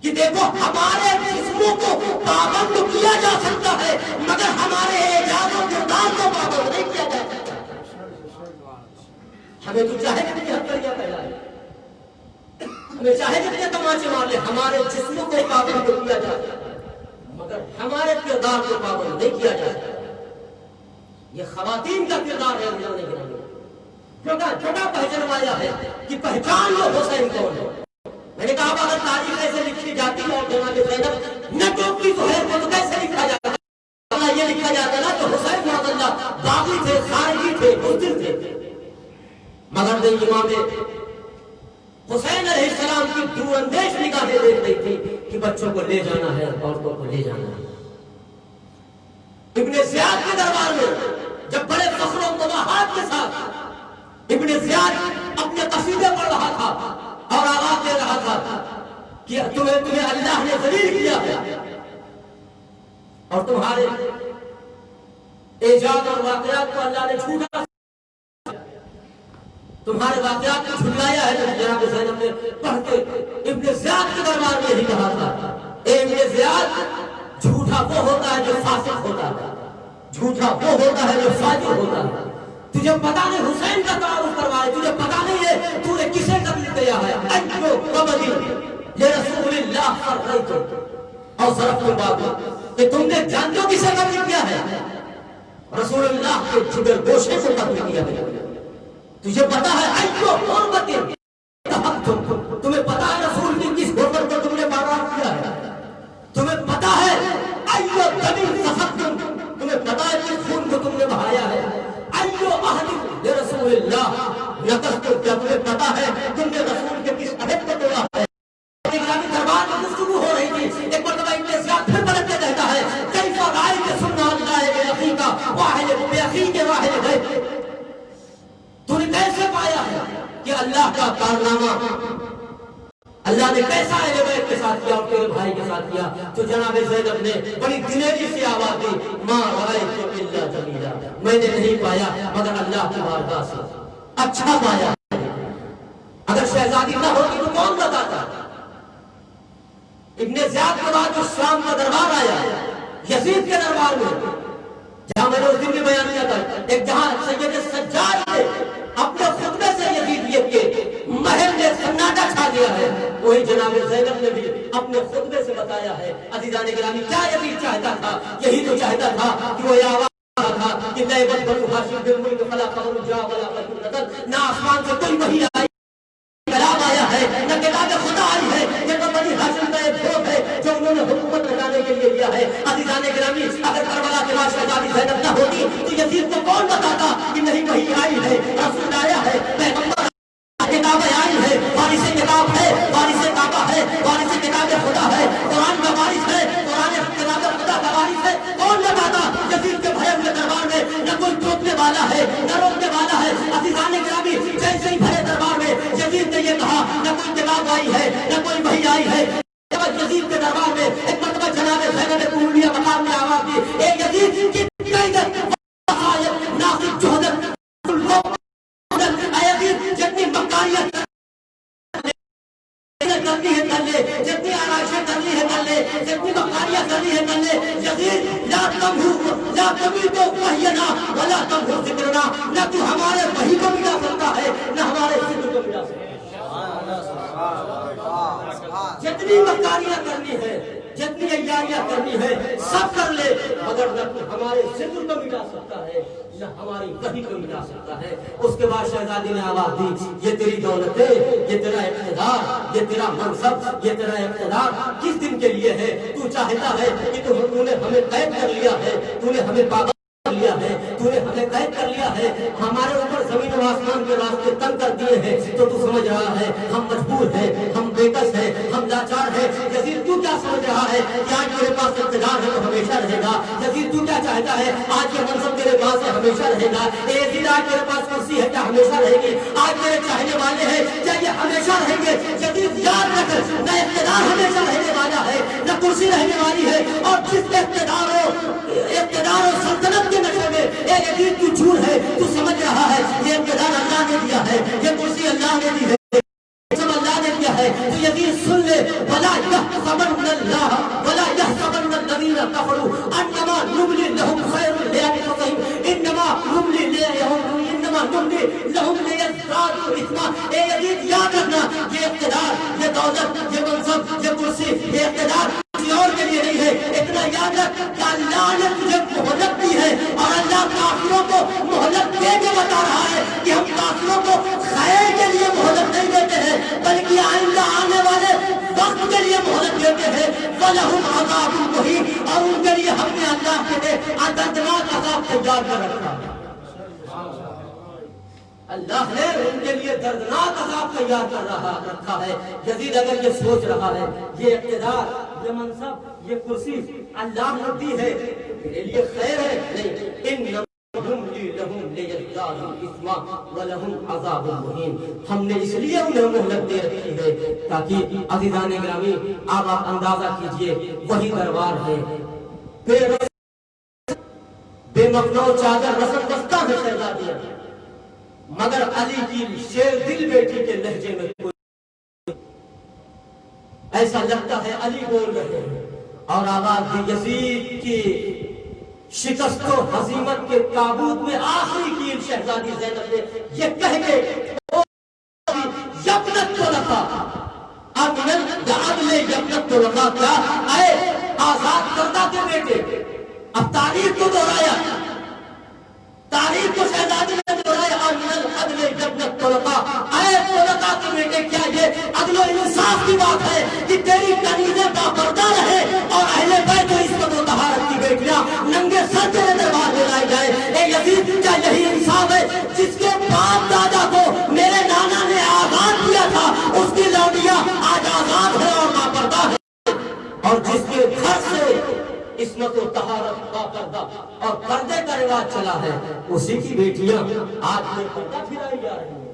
Speaker 1: کہ دیکھو ہمارے جسموں کو پابند کیا جا سکتا ہے مگر ہمارے اعجاز و کردار کو پابند نہیں کیا جا سکتا۔ ہمیں تو چاہے کتنی ہتھیلیاں پھیلائے، ہمیں چاہے کتنے تماچے مار لے، ہمارے جسموں کو پابند کیا جا سکتا ہے مگر ہمارے کردار کو پابند نہیں کیا جا سکتا۔ یہ خواتین کا کردار ہے اللہ نے گرامی، چھوٹا پہچانوایا ہے کہ پہچان لو حسین کون ہے۔ میں نے کہا اگر تاریخ ایسے لکھی جاتی ہے اور جناب زینب نہ ٹوپی زہیر کو تو کیسے لکھا جاتا ہے؟ یہ لکھا جاتا نا تو حسین معاذ اللہ باغی تھے، خارجی تھے، بزدل تھے، مگر نہیں، امام حسین علیہ السلام کی دور اندیش نگاہیں دیکھ رہی تھی کہ بچوں کو لے جانا ہے، عورتوں کو لے جانا ہے۔ ابن زیاد کے دربار میں جب بڑے فخر و مباحات کے ساتھ ابن زیاد اپنے قصیدے پڑھ رہا تھا اور آواز دے رہا تھا کہ تمہیں اللہ نے ذلیل کیا ہے اور تمہارے ایجاد اور واقعات کو اللہ نے چھوٹا، تمہارے واقعات کو چھٹلایا ہے۔ جناب زینب نے پڑھ کے ابن زیاد کے دربار میں ہی کہا تھا، اے ابن زیاد، جھوٹا وہ ہوتا ہے جو فاسق ہوتا ہے، جھوٹا وہ ہوتا ہے جو فاجر ہوتا ہے۔ تجھے پتا نہیں حسین کا تعارف کروائے، تجھے پتا نہیں ہے تو نے کسے قتل کیا ہے۔ ایو قبضی لرسول اللہ فرقیتو اور ضرب البابی، کہ تم نے جانتے ہو کسے قتل کیا ہے؟ رسول اللہ کے جگر گوشے کو قتل کیا ہے۔ تجھے پتا ہے ایو قربت تمہیں پتا ہے رسول کی کس غربت کو تم نے بارار کیا ہے؟ تمہیں پتا ہے ایو دم سفکتم، تمہیں پتا ہے کس خون کو تم نے بہایا ہے؟ ایو عہد لرسول اللہ نقضتم، کیا تمہیں پتا ہے تم نے رسول کے کس عہد کو توڑا ہے؟ دربار میں گفتگو ہو رہی تھی، ایک مرتبہ ابن زیاد پھر پلٹ کے کہتا ہے کیف رأیت سنہ اللہ بأخیک واحد بأخیک واحد ہے، تو نے کیسے پایا ہے کہ اللہ کا کارنامہ اللہ نے کیسا اہل بیت کے ساتھ کیا اور تیرے بھائی کے ساتھ کیا؟ تو جناب زینب نے بڑی دلیری سے آواز دی، ما رأیت الا جمیلا، میں نے نہیں پایا مگر اللہ کی بارگاہ سے اچھا پایا۔ اگر شہزادی نہ ہوتی تو کون بتاتا؟ ابن زیاد کے بعد جو شام کا دربار آیا یزید کے دربار میں، جہاں میں نے اس دن بھی بیان کیا تھا، ایک جہاں سید سجاد نے اپنے خطبے سے یزیدیت کے محل بتایا ہے۔ عزیزان گرامی کیا یزید چاہتا تھا؟ یہی تو چاہتا تھا کہ وہ آواز تھا کہ نیبت بنو ہاشم بالملک فلا قبر جا ولا قبر نزل، نہ آسمان سے کوئی وحی آئی کلام آیا ہے، نہ کتاب خدا آئی ہے، یہ تو بنی ہاشم کا ایک گروہ ہے جو انہوں نے حکومت رکھانے کے لیے لیا ہے۔ عزیزان گرامی اگر کربلا کے بعد شہزادی زینب نہ ہوتی تو یزید کو کون بتاتا کہ نہیں وحی آئی ہے، رسول آیا ہے، پیغمبر کتاب آئی ہے، وارث کتاب ہے، وارث کعبہ ہے، وارث کتاب خدا ہے، قرآن کا وارث ہے، قرآن کتاب خدا کا وارث ہے، کون بتاتا؟ یزید کے بھرے ہوئے دربار میں نہ کوئی ٹوکنے والا ہے نہ روکنے والا ہے۔ عزیزان گرامی جیسے ہی بھرے دربار میں یزید نے یہ کہا نہ کوئی کتاب آئی ہے نہ کوئی وحی آئی ہے، یزید کے دربار میں ایک مرتبہ جناب زینب قبولیہ مقام میں آواز دی، اے یزید کتنی عزت ناصر جوہدر جتنی مکاریاں کرنی ہے کر لے، جتنی آرائشیں کرنی ہے کر لے، جتنی مکاریاں کرنی ہے کر لے، یزید لا تمیتو وحینا ولا تمحو ذکرنا، نہ تو ہمارے وحی کو مٹا سکتا ہے نہ ہمارے ذکر کو مٹا سکتا ہے۔ جتنی مکاریاں کرنی ہے جتنی عیاریاں کرنی ہے سب کر لے، مگر نہ تو ہمارے ذکر کو مٹا سکتا ہے نہ ہماری وحی کو مٹا سکتا ہے۔ اس کے بعد شہزادی نے آواز دی، یہ تیری دولت ہے، یہ تیرا اقتدار، یہ تیرا منصب، یہ تیرا اقتدار کس دن کے لیے ہے؟ تو چاہتا ہے کہ تو نے ہمیں قید کر لیا ہے، تو نے ہمیں پابند کر لیا ہے، تو نے ہمیں قید کر لیا ہے، ہمارے اوپر زمین و آسمان کے راستے تنگ کر دیے ہیں، تو تو سمجھ رہا ہے ہم مجبور ہیں، ہم بےکس ہیں، ہم لاچار ہیں۔ یزید تو کیا سمجھ رہا ہے کہ آج میرے پاس اقتدار ہے تو ہمیشہ رہے گا؟ یزید تو کیا چاہتا ہے آج یہ منصب میرے پاس ہے ہمیشہ رہے گا؟ اے یزید آج میرے پاس کرسی ہے کیا ہمیشہ رہے گی؟ آج میرے چاہنے والے ہیں کیا یہ ہمیشہ رہیں گے؟ یزید یاد رکھ، نہ اقتدار ہمیشہ رہنے والا ہے نہ کرسی رہنے والی ہے، اور جس اقتدار و سلطنت کے نشے میں اے یزید تو جھول ہے، تو سمجھ رہا ہے یہ اقتدار اللہ نے دیا ہے، یہ کرسی اللہ نے دی ہے، سب اللہ نے دیا ہے، تو یزید سن لے، وَلَا يَحْسَبَنَّ اللَّهَ وَلَا يَحْسَبَنَّ الَّذِينَ كَفَرُوا أَنَّمَا نُمْلِي لَهُمْ خَيْرٌ لِأَنفُسِهِمْ إِنَّمَا نُمْلِي لَهُمْ لِيَزْدَادُوا إِثْمًا۔ اے یزید یاد رکھنا، یہ اقتدار، یہ دولت، یہ منصب، یہ کرسی، یہ اقتدار کسی اور کے لیے نہیں ہے۔ اتنا یاد رکھ کہ اللہ نے تجھے مہلت دی ہے، اور اللہ کافروں کو مہلت دے کے بتا رہا ہے کہ ہم کافروں کو خیر کے لیے مہلت نہیں دیتے ہیں بلکہ آئندہ آنے والے وقت کے لیے مہلت دیتے ہیں۔ وَلَهُمْ عَذَابٌ مُّهِينٌ، اور ان کے لیے ہم نے اللہ کے لیے دردناک عذاب تیار کر رکھا ہے۔ اللہ نے ان کے لیے دردناک عذاب تیار کر رکھا ہے۔ یزید اگر یہ سوچ رہا ہے یہ اقتدار، یہ منصب، یہ کرسی اللہ نے دی ہے میرے لیے خیر ہے، نہیں، ہم نے اس لیے انہیں مہلت دے رکھی ہے تاکہ عزیزان گرامی آپ اندازہ کیجئے وہی دربار ہے، بے مخنو چادر رسم بستہ ہے شہزادیاں، مگر علی کی شیر دل بیٹی کے لہجے میں کوئی ایسا لگتا ہے علی بول رہے ہیں، اور آواز دی یزید کی شکست و ہزیمت کے تابوت میں آخری کیل شہزادی زینب نے یہ کہہ کے یبنت طلقا یبنت طلقا، کیا اے آزاد کردہ کے بیٹے، اب تاریخ کو دہرایا، تاریخ کو شہزادی نے دہرایا، عدل یبنت طلقا، اے طلقا کے بیٹے، کیا یہ عدل و انصاف کی بات ہے کہ تیری کنیزیں باپردہ رہے اور اہل بیت و عصمت و طہارت کی بیٹیاں ننگے سر تیرے دربار میں لائی جائے؟ اے یزید کیا یہی انصاف ہے؟ جس کے باپ دادا کو میرے نانا نے آزاد کیا تھا اس کی لونڈیاں آج آزاد ہے اور باپردہ ہے، اور جس کے گھر سے عصمت و طہارت باپردہ اور پردے کا رواج چلا ہے اسی کی بیٹیاں آج بے پردہ پھرائی جا رہی ہیں۔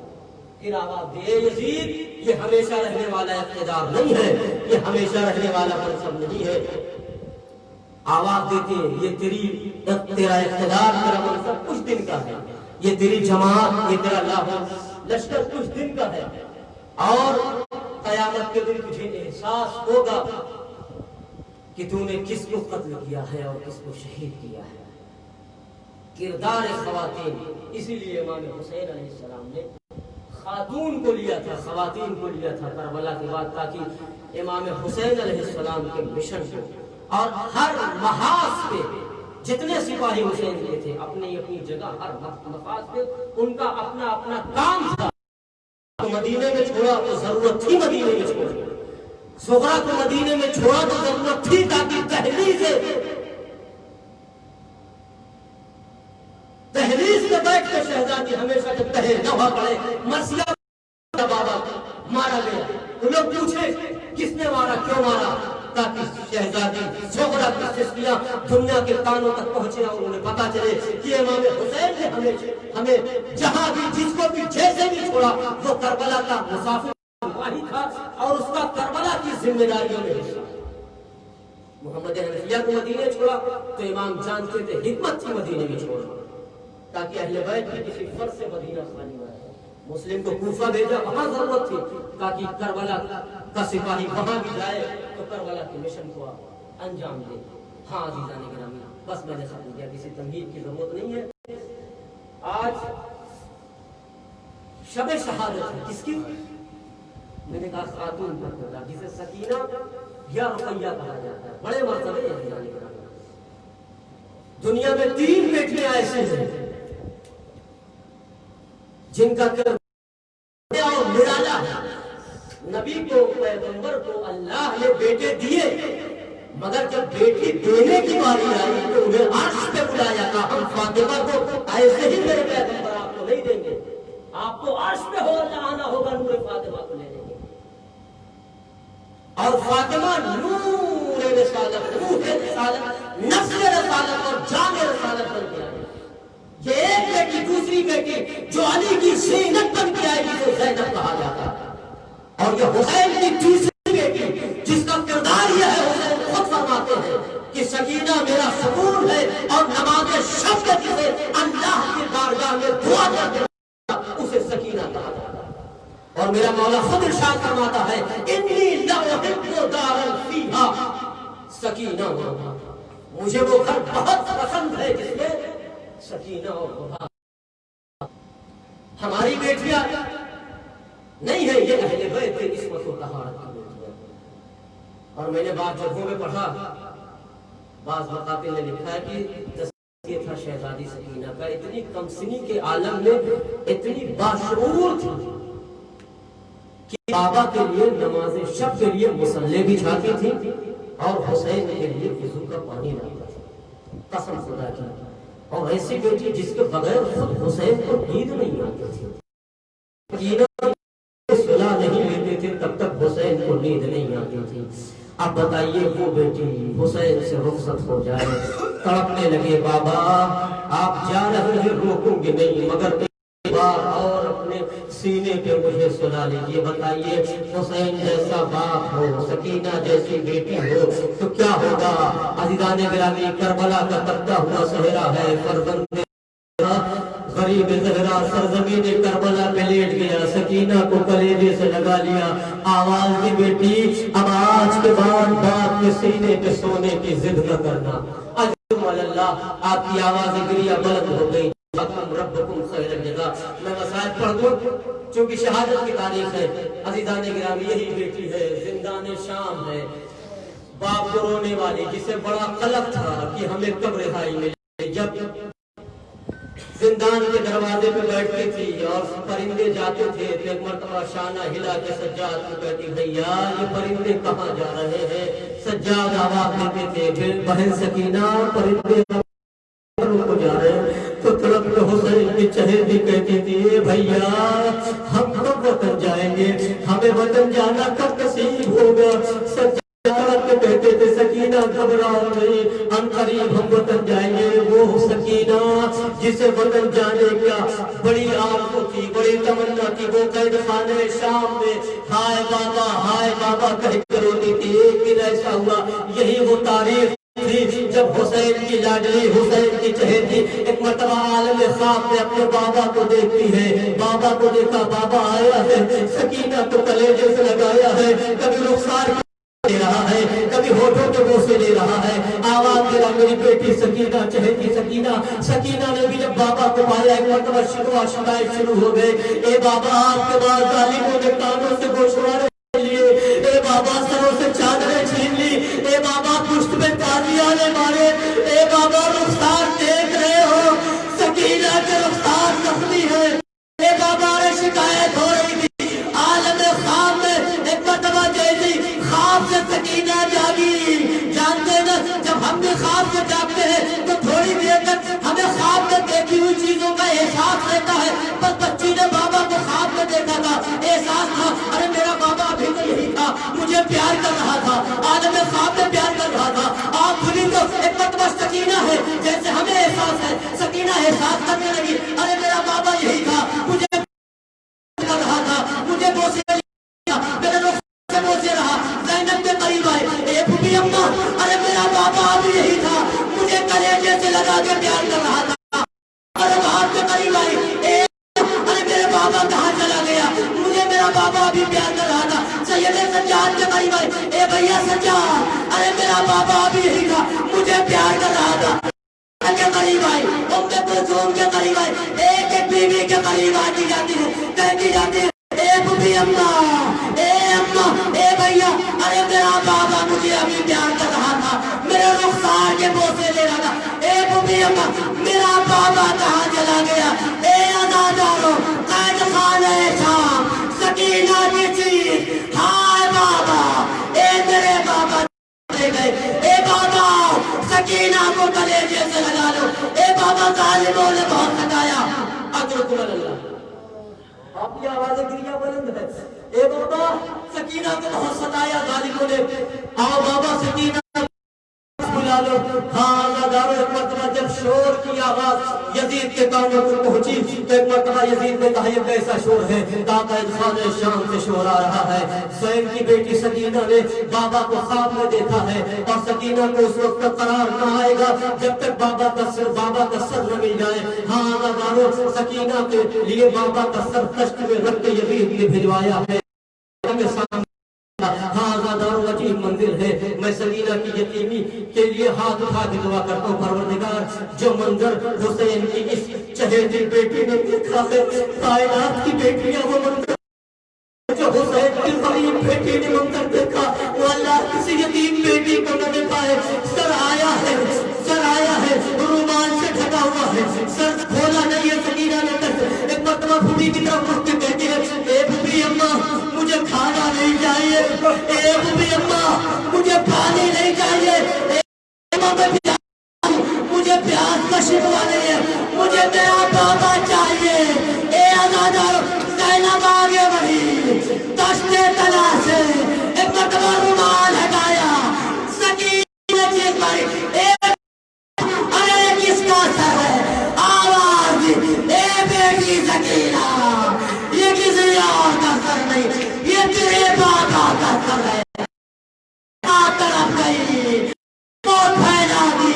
Speaker 1: پھر آواز دے یزید، یہ ہمیشہ رہنے والا اقتدار نہیں ہے، یہ ہمیشہ رہنے والا منصب نہیں ہے۔ آواز دیتے یہ تیرا اقتدار، تیرا منصب کچھ دن کا ہے، یہ تیری جماعت، یہ تیرا لشکر کچھ دن کا ہے، اور قیامت کے دن تجھے احساس ہوگا کہ تو نے کس کو قتل کیا ہے اور کس کو شہید کیا ہے۔ کردار خواتین، اسی لیے امام حسین علیہ السلام نے خاتون کو لیا تھا، خواتین کو لیا تھا کربلا کے بعد، تاکہ امام حسین علیہ السلام کے مشن کو، اور ہر محاذ پہ جتنے سپاہی حسین کے تھے اپنی اپنی جگہ، ہر محاذ پہ ان کا اپنا اپنا کام تھا. تو مدینے میں چھوڑا تو ضرورت تھی مدینے میں چھوڑا، زہرا کو مدینے میں چھوڑا تو ضرورت تھی تاکہ دہلیز میں بیٹھ کے شہزادی ہمیشہ جب کہے نوحہ پڑے مرثیہ بابا مارا گیا تو لوگ پوچھے کس نے مارا، کیوں مارا، تاکہ شہزادی زہرا کی قصیدہ دنیا کے کانوں تک پہنچے اور انہیں پتا چلے کہ امام حسین نے ہمیں جہاں بھی جس کو بھی جیسے بھی چھوڑا وہ کربلا کا مسافر وہی تھا اور اس کا کربلا کی ذمہ داریوں میں حصہ. محمد حنفیہ کو مدینے چھوڑا تو امام جانتے تھے حکمت تھی مدینے میں چھوڑا تاکہ اہل بیت کی کسی فرض سے مدینہ خالی ہو. مسلم کو کوفہ بھیجا، وہاں ضرورت تھی تاکہ کربلا کا سپاہی وہاں بھی جائے تو کربلا کے مشن کو انجام دے. ہاں عزیزان گرامی، بس میں نے ختم کیا، کسی تمہید کی ضرورت نہیں ہے. آج شب شہادت ہے، کس کی؟ میں نے کہا خاتون پر ہوتا، جسے سکینہ یا رقیہ کہا جاتا ہے. بڑے مرتبے ہیں عزیزان گرامی. دنیا میں 3 بیٹیاں ایسے ہیں جن کا اور نرالا ہے. نبی کو، پیغمبر کو اللہ نے بیٹے دیے، مگر جب بیٹی دینے کی باری آئی تو انہیں عرش پہ بلایا تھا. ہم فاطمہ کو ایسے ہی میرے پیغمبر آپ کو نہیں دیں گے، آپ کو عرش پہ آنا ہوگا نور فاطمہ کو لینے کے. اور فاطمہ نور رسالت، روح رسالت، نفس رسالت اور جان رسالت بن کے آئی. یہ ایک بیٹی دوسری بیٹی جو علی کی زینت بن کے آئی جسے زینب کہا جاتا ہے، اور یہ حسین کی تیسری بیٹی جس کا کردار یہ ہے، حسین خود فرماتے ہیں کہ سکینہ میرا سکون ہے اور نماز شب کے جسے اللہ کی بارگاہ میں دعا کرتے اسے سکینہ کہا جاتا ہے. اور میرا مولا خود ارشاد فرماتا ہے انی لأحب دارا فیہا سکینہ، مجھے وہ گھر بہت پسند ہے جس میں سکینہ اور وقار. ہماری بیٹیاں نہیں ہے، یہ اہل بیت کی عصمت و طہارت کی بیٹیاں. اور میں نے بعض جگہوں میں پڑھا، بعض مقاطع نے لکھا ہے کہ یہ تھا شہزادی سکینہ کا، اتنی کم سنی کے عالم میں اتنی باشعور تھی کہ بابا کے لیے نماز شب کے لیے مصلی بچھاتی تھی اور حسین کے لیے وضو کا پانی لاتی تھی. قسم خدا کی. اور ایسی بیٹی جس کے بغیر خود حسین کو نیند نہیں آتی تھی، صلاح نہیں لیتے تھے تب تک حسین کو نیند نہیں آتی تھی. اب بتائیے وہ بیٹی حسین سے رخصت ہو جائے، تڑپنے لگے بابا آپ جا رہے ہیں روکوں گے نہیں، مگر ایک بار اور اپنے سینے پہ مجھے سلا لیجیے. بتائیے حسین جیسا باپ ہو، سکینہ جیسی بیٹی ہو تو کیا ہوگا. عزیزان گرامی، کربلا کا تپتا ہوا صحرا ہے، فرزند غریب زہرا سرزمین کربلا پہ لیٹ گیا، سکینہ کو کلیجے سے لگا لیا. آواز دی بیٹی اب آج کے بعد باپ کے سینے پہ سونے کی ضد نہ کرنا. اجرم اللہ، آپ کی آواز گریہ بلند ہو گئی. ربکم خیر الجزا. میں مسائل پڑھ دوں چونکہ شہادت کی تاریخ ہے. عزیزان گرامی، یہی بیٹی ہے، زندان شام ہے، باپ کو رونے والی، جسے بڑا قلق تھا کہ ہمیں کب رہائی ملے. جب زندان کے دروازے پہ بیٹھتی تھی اور پرندے جاتے تھے تو ایک مرتبہ شانہ ہلا کے سجاد کو کہتی بھیا یہ پرندے کہاں جا رہے ہیں. سجاد آواز دیتے تھے پھر بہن سکینہ پرندے کو جا رہے ہیں. تو تڑپ کے حسین کی چہیتی کہتی تھی بھیا ہم کب وطن جائیں گے، ہمیں وطن جانا کب نصیب ہوگا. سجاد کے کہتے تھے سکینہ گھبراؤ نہیں، ان قریب ہم وطن جائیں گے. وہ سکینہ جسے وطن جانے کا بڑی آرزو تھی، بڑی تمنا تھی، وہ قید خانے شام میں ہائے بابا کہہ کر روتی تھی. ایک دن ایسا ہوا، یہی وہ تاریخ جب حسین کی لاڈلی، حسین کی چہیتی ایک مرتبہ عالم خواب میں اپنے بابا کو دیکھتی ہے. بابا کو دیکھا، بابا آیا ہے، سکینہ تو کلیجے سے لگایا ہے، کبھی رخسار دے رہا ہے، کبھی ہوٹوں کے بوسے دے رہا ہے. آواز دے رہا میری بیٹی سکینہ، چہیتی سکینہ. سکینہ نے بھی جب بابا کو پایا ایک مرتبہ شکوہ شکایت شروع ہو گئے، اے بابا آپ کے بعد ظالموں نے کانوں سے گوشوارے لیے، اے بابا سروں سے چادریں چھین لی، اے بابا پشت میں تازیاں نے مارے، اے بابا رخسار دیکھ رہے ہو سکینہ کے رخسار زخمی ہے، اے بابا نے شکایت ہو رہی تھی عالم خواب میں ایک مرتبہ جیسی خواب سے سکینہ جاگی۔ جانتے نا جب ہم بھی خواب سے جاگتے ہیں تو تھوڑی دیر تک ہمیں خواب میں دیکھی ہوئی چیزوں کا احساس رہتا ہے، بس بچی نے بابا کو خواب میں دیکھا تھا، احساس تھا ارے میرا بابا ابھی تو یہی تھا، مجھے پیار کر رہا تھا، عالم خواب میں پیار کر رہا تھا۔ آپ بھولی تو ایک مرتبہ سکینہ ہے جیسے ہمیں احساس ہے، سکینہ احساس کرنے لگی ارے میرا بابا یہی تھا، مجھے کر رہا تھا، مجھے بوسے لیا، میرے رخ سے بوسے رہا۔ زینب کے قریب آئے، اے بھوبی اماں ارے میرا بابا ابھی یہی تھا، مجھے کلیجے سے لگا کے پیار کر رہا تھا۔ ارے بھاگ کے قریب آئی، ارے میرے بابا کہاں چلا گیا، مجھے میرا بابا ابھی پیار کر رہا تھا۔ سید سجاد کے قریب آئی، اے بھیا سجاد ارے میرا بابا ابھی یہی تھا، مجھے پیار کر رہا تھا۔ کے قریب آئی، ام کلثوم کے قریب آئی، ایک ایک بیوی کے قریب آتی جاتی ہے، کہتی جاتی ہے اے بھوبی اماں اے بھیا ارے میرا بابا مجھے ابھی پیار کر رہا تھا، میرے رخسار کے بوسے لے رہا تھا۔ اے بھوبی اماں میرا بابا کہاں چلا گیا، اے عزادارو قید خانہ شام سکینہ کی چیز ہائے بابا، اے میرے بابا لے گئے، اے بابا سکینہ کو کلیجے سے لگا لو، اے بابا ظالموں نے بہت ستایا۔ اکرمکم اللہ، آپ کی آوازیں گریا بلند ہے، اے بابا سکینہ کو بہت ستایا ظالموں نے، آؤ بابا سکینہ بلا لو۔ ہاں دارو ایک مرتبہ جب شور کی آواز یزید کے کانوں کو پہنچی تو ایک مرتبہ یزید نے کہا یہ کیسا شور ہے، قائد خانہ شام سے شور آ رہا ہے۔ زین کی بیٹی سکینہ نے بابا کو خواب میں دیکھا ہے اور سکینہ کو اس وقت تک قرار نہ آئے گا جب تک بابا کا سر نہ مل جائے۔ ہاں دارو سکینہ کے لیے بابا کا سر کشت میں رکھ کے یزید نے بھجوایا ہے۔ ہاں دارو عجیب منزل ہے، میں سکینہ کی یتیمی کے لیے ہاتھ اٹھا کے دعا کرتا ہوں پروردگار جو منظر حسین کی اس چہیتی بیٹی نے دیکھا ہے، کائنات کی بیٹیاں وہ منظر جو حسین کی غریب بیٹی نے منظر دیکھا وہ اللہ کسی یتیم بیٹی کو نہ دکھائے۔ سر آیا ہے رومال سے ڈھکا ہوا ہے، سر کھولا نہیں ہے۔ سکینہ نے ایک مرتبہ بھوبی کی طرف رخ کے کہتی ہے اے بھوبی اماں مجھے کھانا نہیں چاہیے، اے بھوبی اماں مجھے پانی نہیں چاہیے، مجھے پیاس کا شکوہ نہیں ہے، مجھے میرا بابا چاہیے۔ اے عزادارو زینب آگے بڑھی دشتے تلاش سے ایک مرتبہ رومال ہٹایا، سکینہ چیز ماری ارے کس کا سر ہے، آواز اے بیٹی سکینہ یہ کسی اور کا سر نہیں، یہ تیرے بابا کا سر ہے۔ طرف گئی موت پھیلا دی،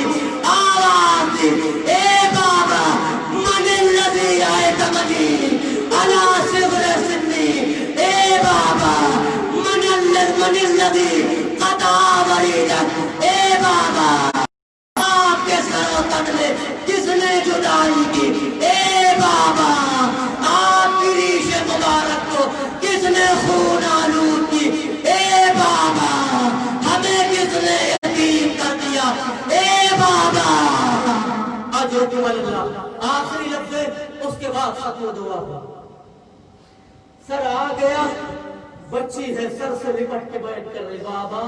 Speaker 1: آواز دی اے بابا من الذی اعتمدی علی صغر سنی، اے بابا من الذی قطع وریدک، اے بابا آپ کے سر و تن میں کس نے جدائی کی، اے بابا آپ کی ریش مبارک کو کس نے خون آلود کی، اے بابا ہمیں کس نے یتیم کر دیا، اے بابا اجرکم اللہ۔ آخری لفظ اس کے بعد ختم دعا، سر آ گیا بچی ہے سر سے لپٹ کے بیٹھ کر رہے بابا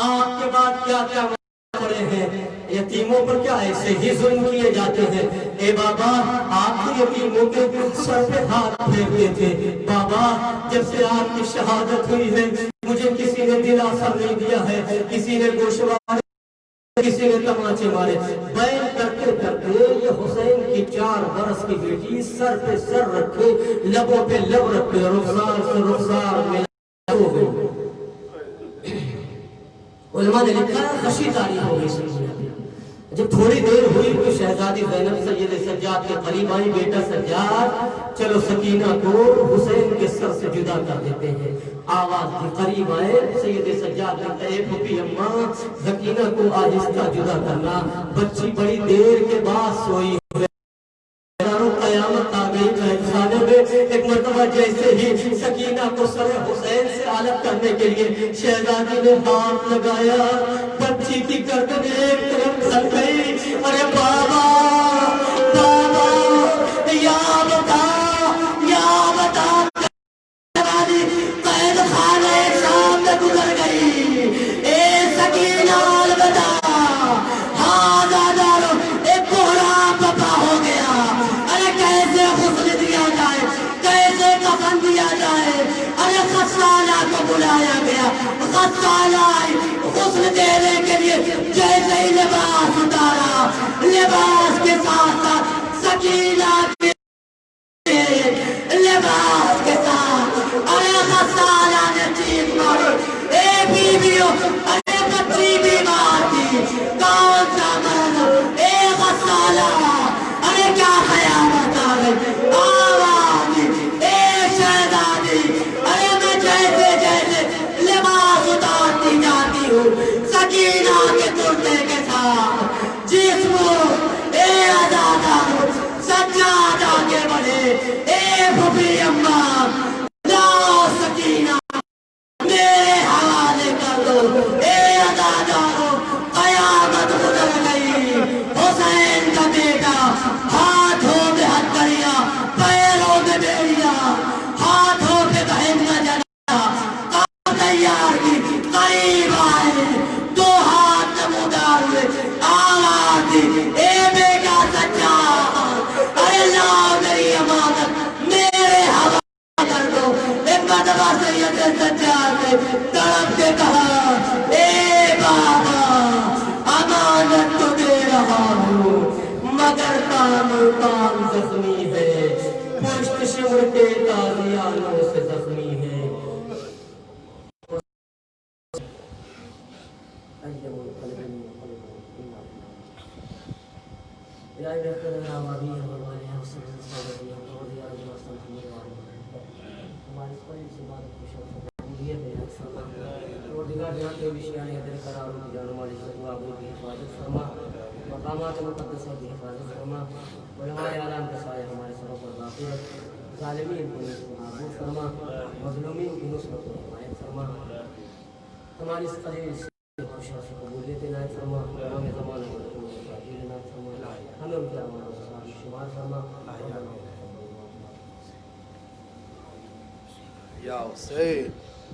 Speaker 1: آپ کے بعد کیا کیا پڑے ہیں، یتیموں پر کیا ایسے ہی ظلم کیے جاتے ہیں، اے بابا آپ کے یتیموں کے سر پہ ہاتھ پھیرتے تھے، بابا جب سے آپ کی شہادت ہوئی ہے مجھے کسی نے دلاسا نہیں دیا ہے، کسی نے گوشوارے کسی نے تماچے مارے، بیان کرتے کرتے یہ حسین کی 4 برس کی بیٹی سر پہ سر رکھے لبوں پہ لب رکھے رخسار سے رخسار ملا ہو گئی۔ علماء نے لکھا ہے خشی تاریخ ہو گئی سکینہ، جب تھوڑی دیر ہوئی تو شہزادی زینب سید سجاد کے قریب آئی، بیٹا سجاد چلو سکینہ کو حسین کے سر سے جدا کر دیتے ہیں۔ آواز کے قریب آئے سید سجاد نے کہا اے بھوبی اماں سکینہ کو آہستہ جدا کرنا، بچی بڑی دیر کے بعد سوئی ہے،
Speaker 2: قید خانے میں ایک مرتبہ جیسے ہی سکینہ کو سر حسین سے الگ کرنے کے لیے شہزادی نے ہاتھ لگایا، بچی کی گردن ایک طرف ڈھل گئی. ارے بابا بابا یا بتا قید خانے شام میں گزر گئی. اے سکینہ الوداع. ہاں دادارو ایک کوہرام بپا ہو گیا. ارے کیسے غسل دیا جائے، کیسے کفن دیا جائے. ارے غسالہ کو بلایا گیا، غسالہ آئی غسل دینے کے لیے. جیسے ہی لباس اتارا، لباس کے ساتھ ساتھ سکینہ لباس کے ساتھ. ارے غسالہ نے چیخ ماری، اے بیویوں ارے بچی بیمار تھی، کون سا مرض. اے غسالہ ارے کیا خیالات آ گئی، آواز اے شہزادی. ارے میں جیسے جیسے لباس اتارتی جاتی ہوں، سکینہ کے کرتے کے ساتھ جسم اے عزادارو سجاد آگے بڑھے. اے بھوپی اماں لاؤ سکینہ میرے حوالے کر دو. اے عزادارو قیامت گزر گئی. حسین کا بیٹا ہاتھوں میں ہتھکڑیاں، پیروں میں بیڑیاں، ہاتھوں پہ بہن کا جنا کام تیار کی. قریب آئے، دو ہاتھ نمودار ہوئے، آواز دی اے بیٹا سجاد. ارے لاؤ میری امانت میرے حوالے کر دو. ایک مرتبہ سید سجاد نے تڑپ کے کہا، اے بابا امانت تو دے رہا ہوں مگر کان زخمی ہے، پشت شمر کے تازیانوں سے زخمی ہے. الہی بہتر ہے آبادی ہے ہمارے یہاں سے ہماری قریب سے بات خوش قبولیت ہے. روزگار جہاں کے وشیان حیدر قرار کی جان والی شکوہ ابو کی حفاظت فرما، مقامات مقدسہ کی حفاظت فرما، علماء اعلان کا سایہ ہمارے سروں پر باقی رکھ. ظالمین کو نابود فرما، مظلومین کی نصرت و حمایت فرما. ہماری اس قریب سے خوش قبولیت عنایت فرما. ہمیں زمانہ عنایت فرما، ہمیں ان کے اعمال و شمار فرما.
Speaker 3: یا حسین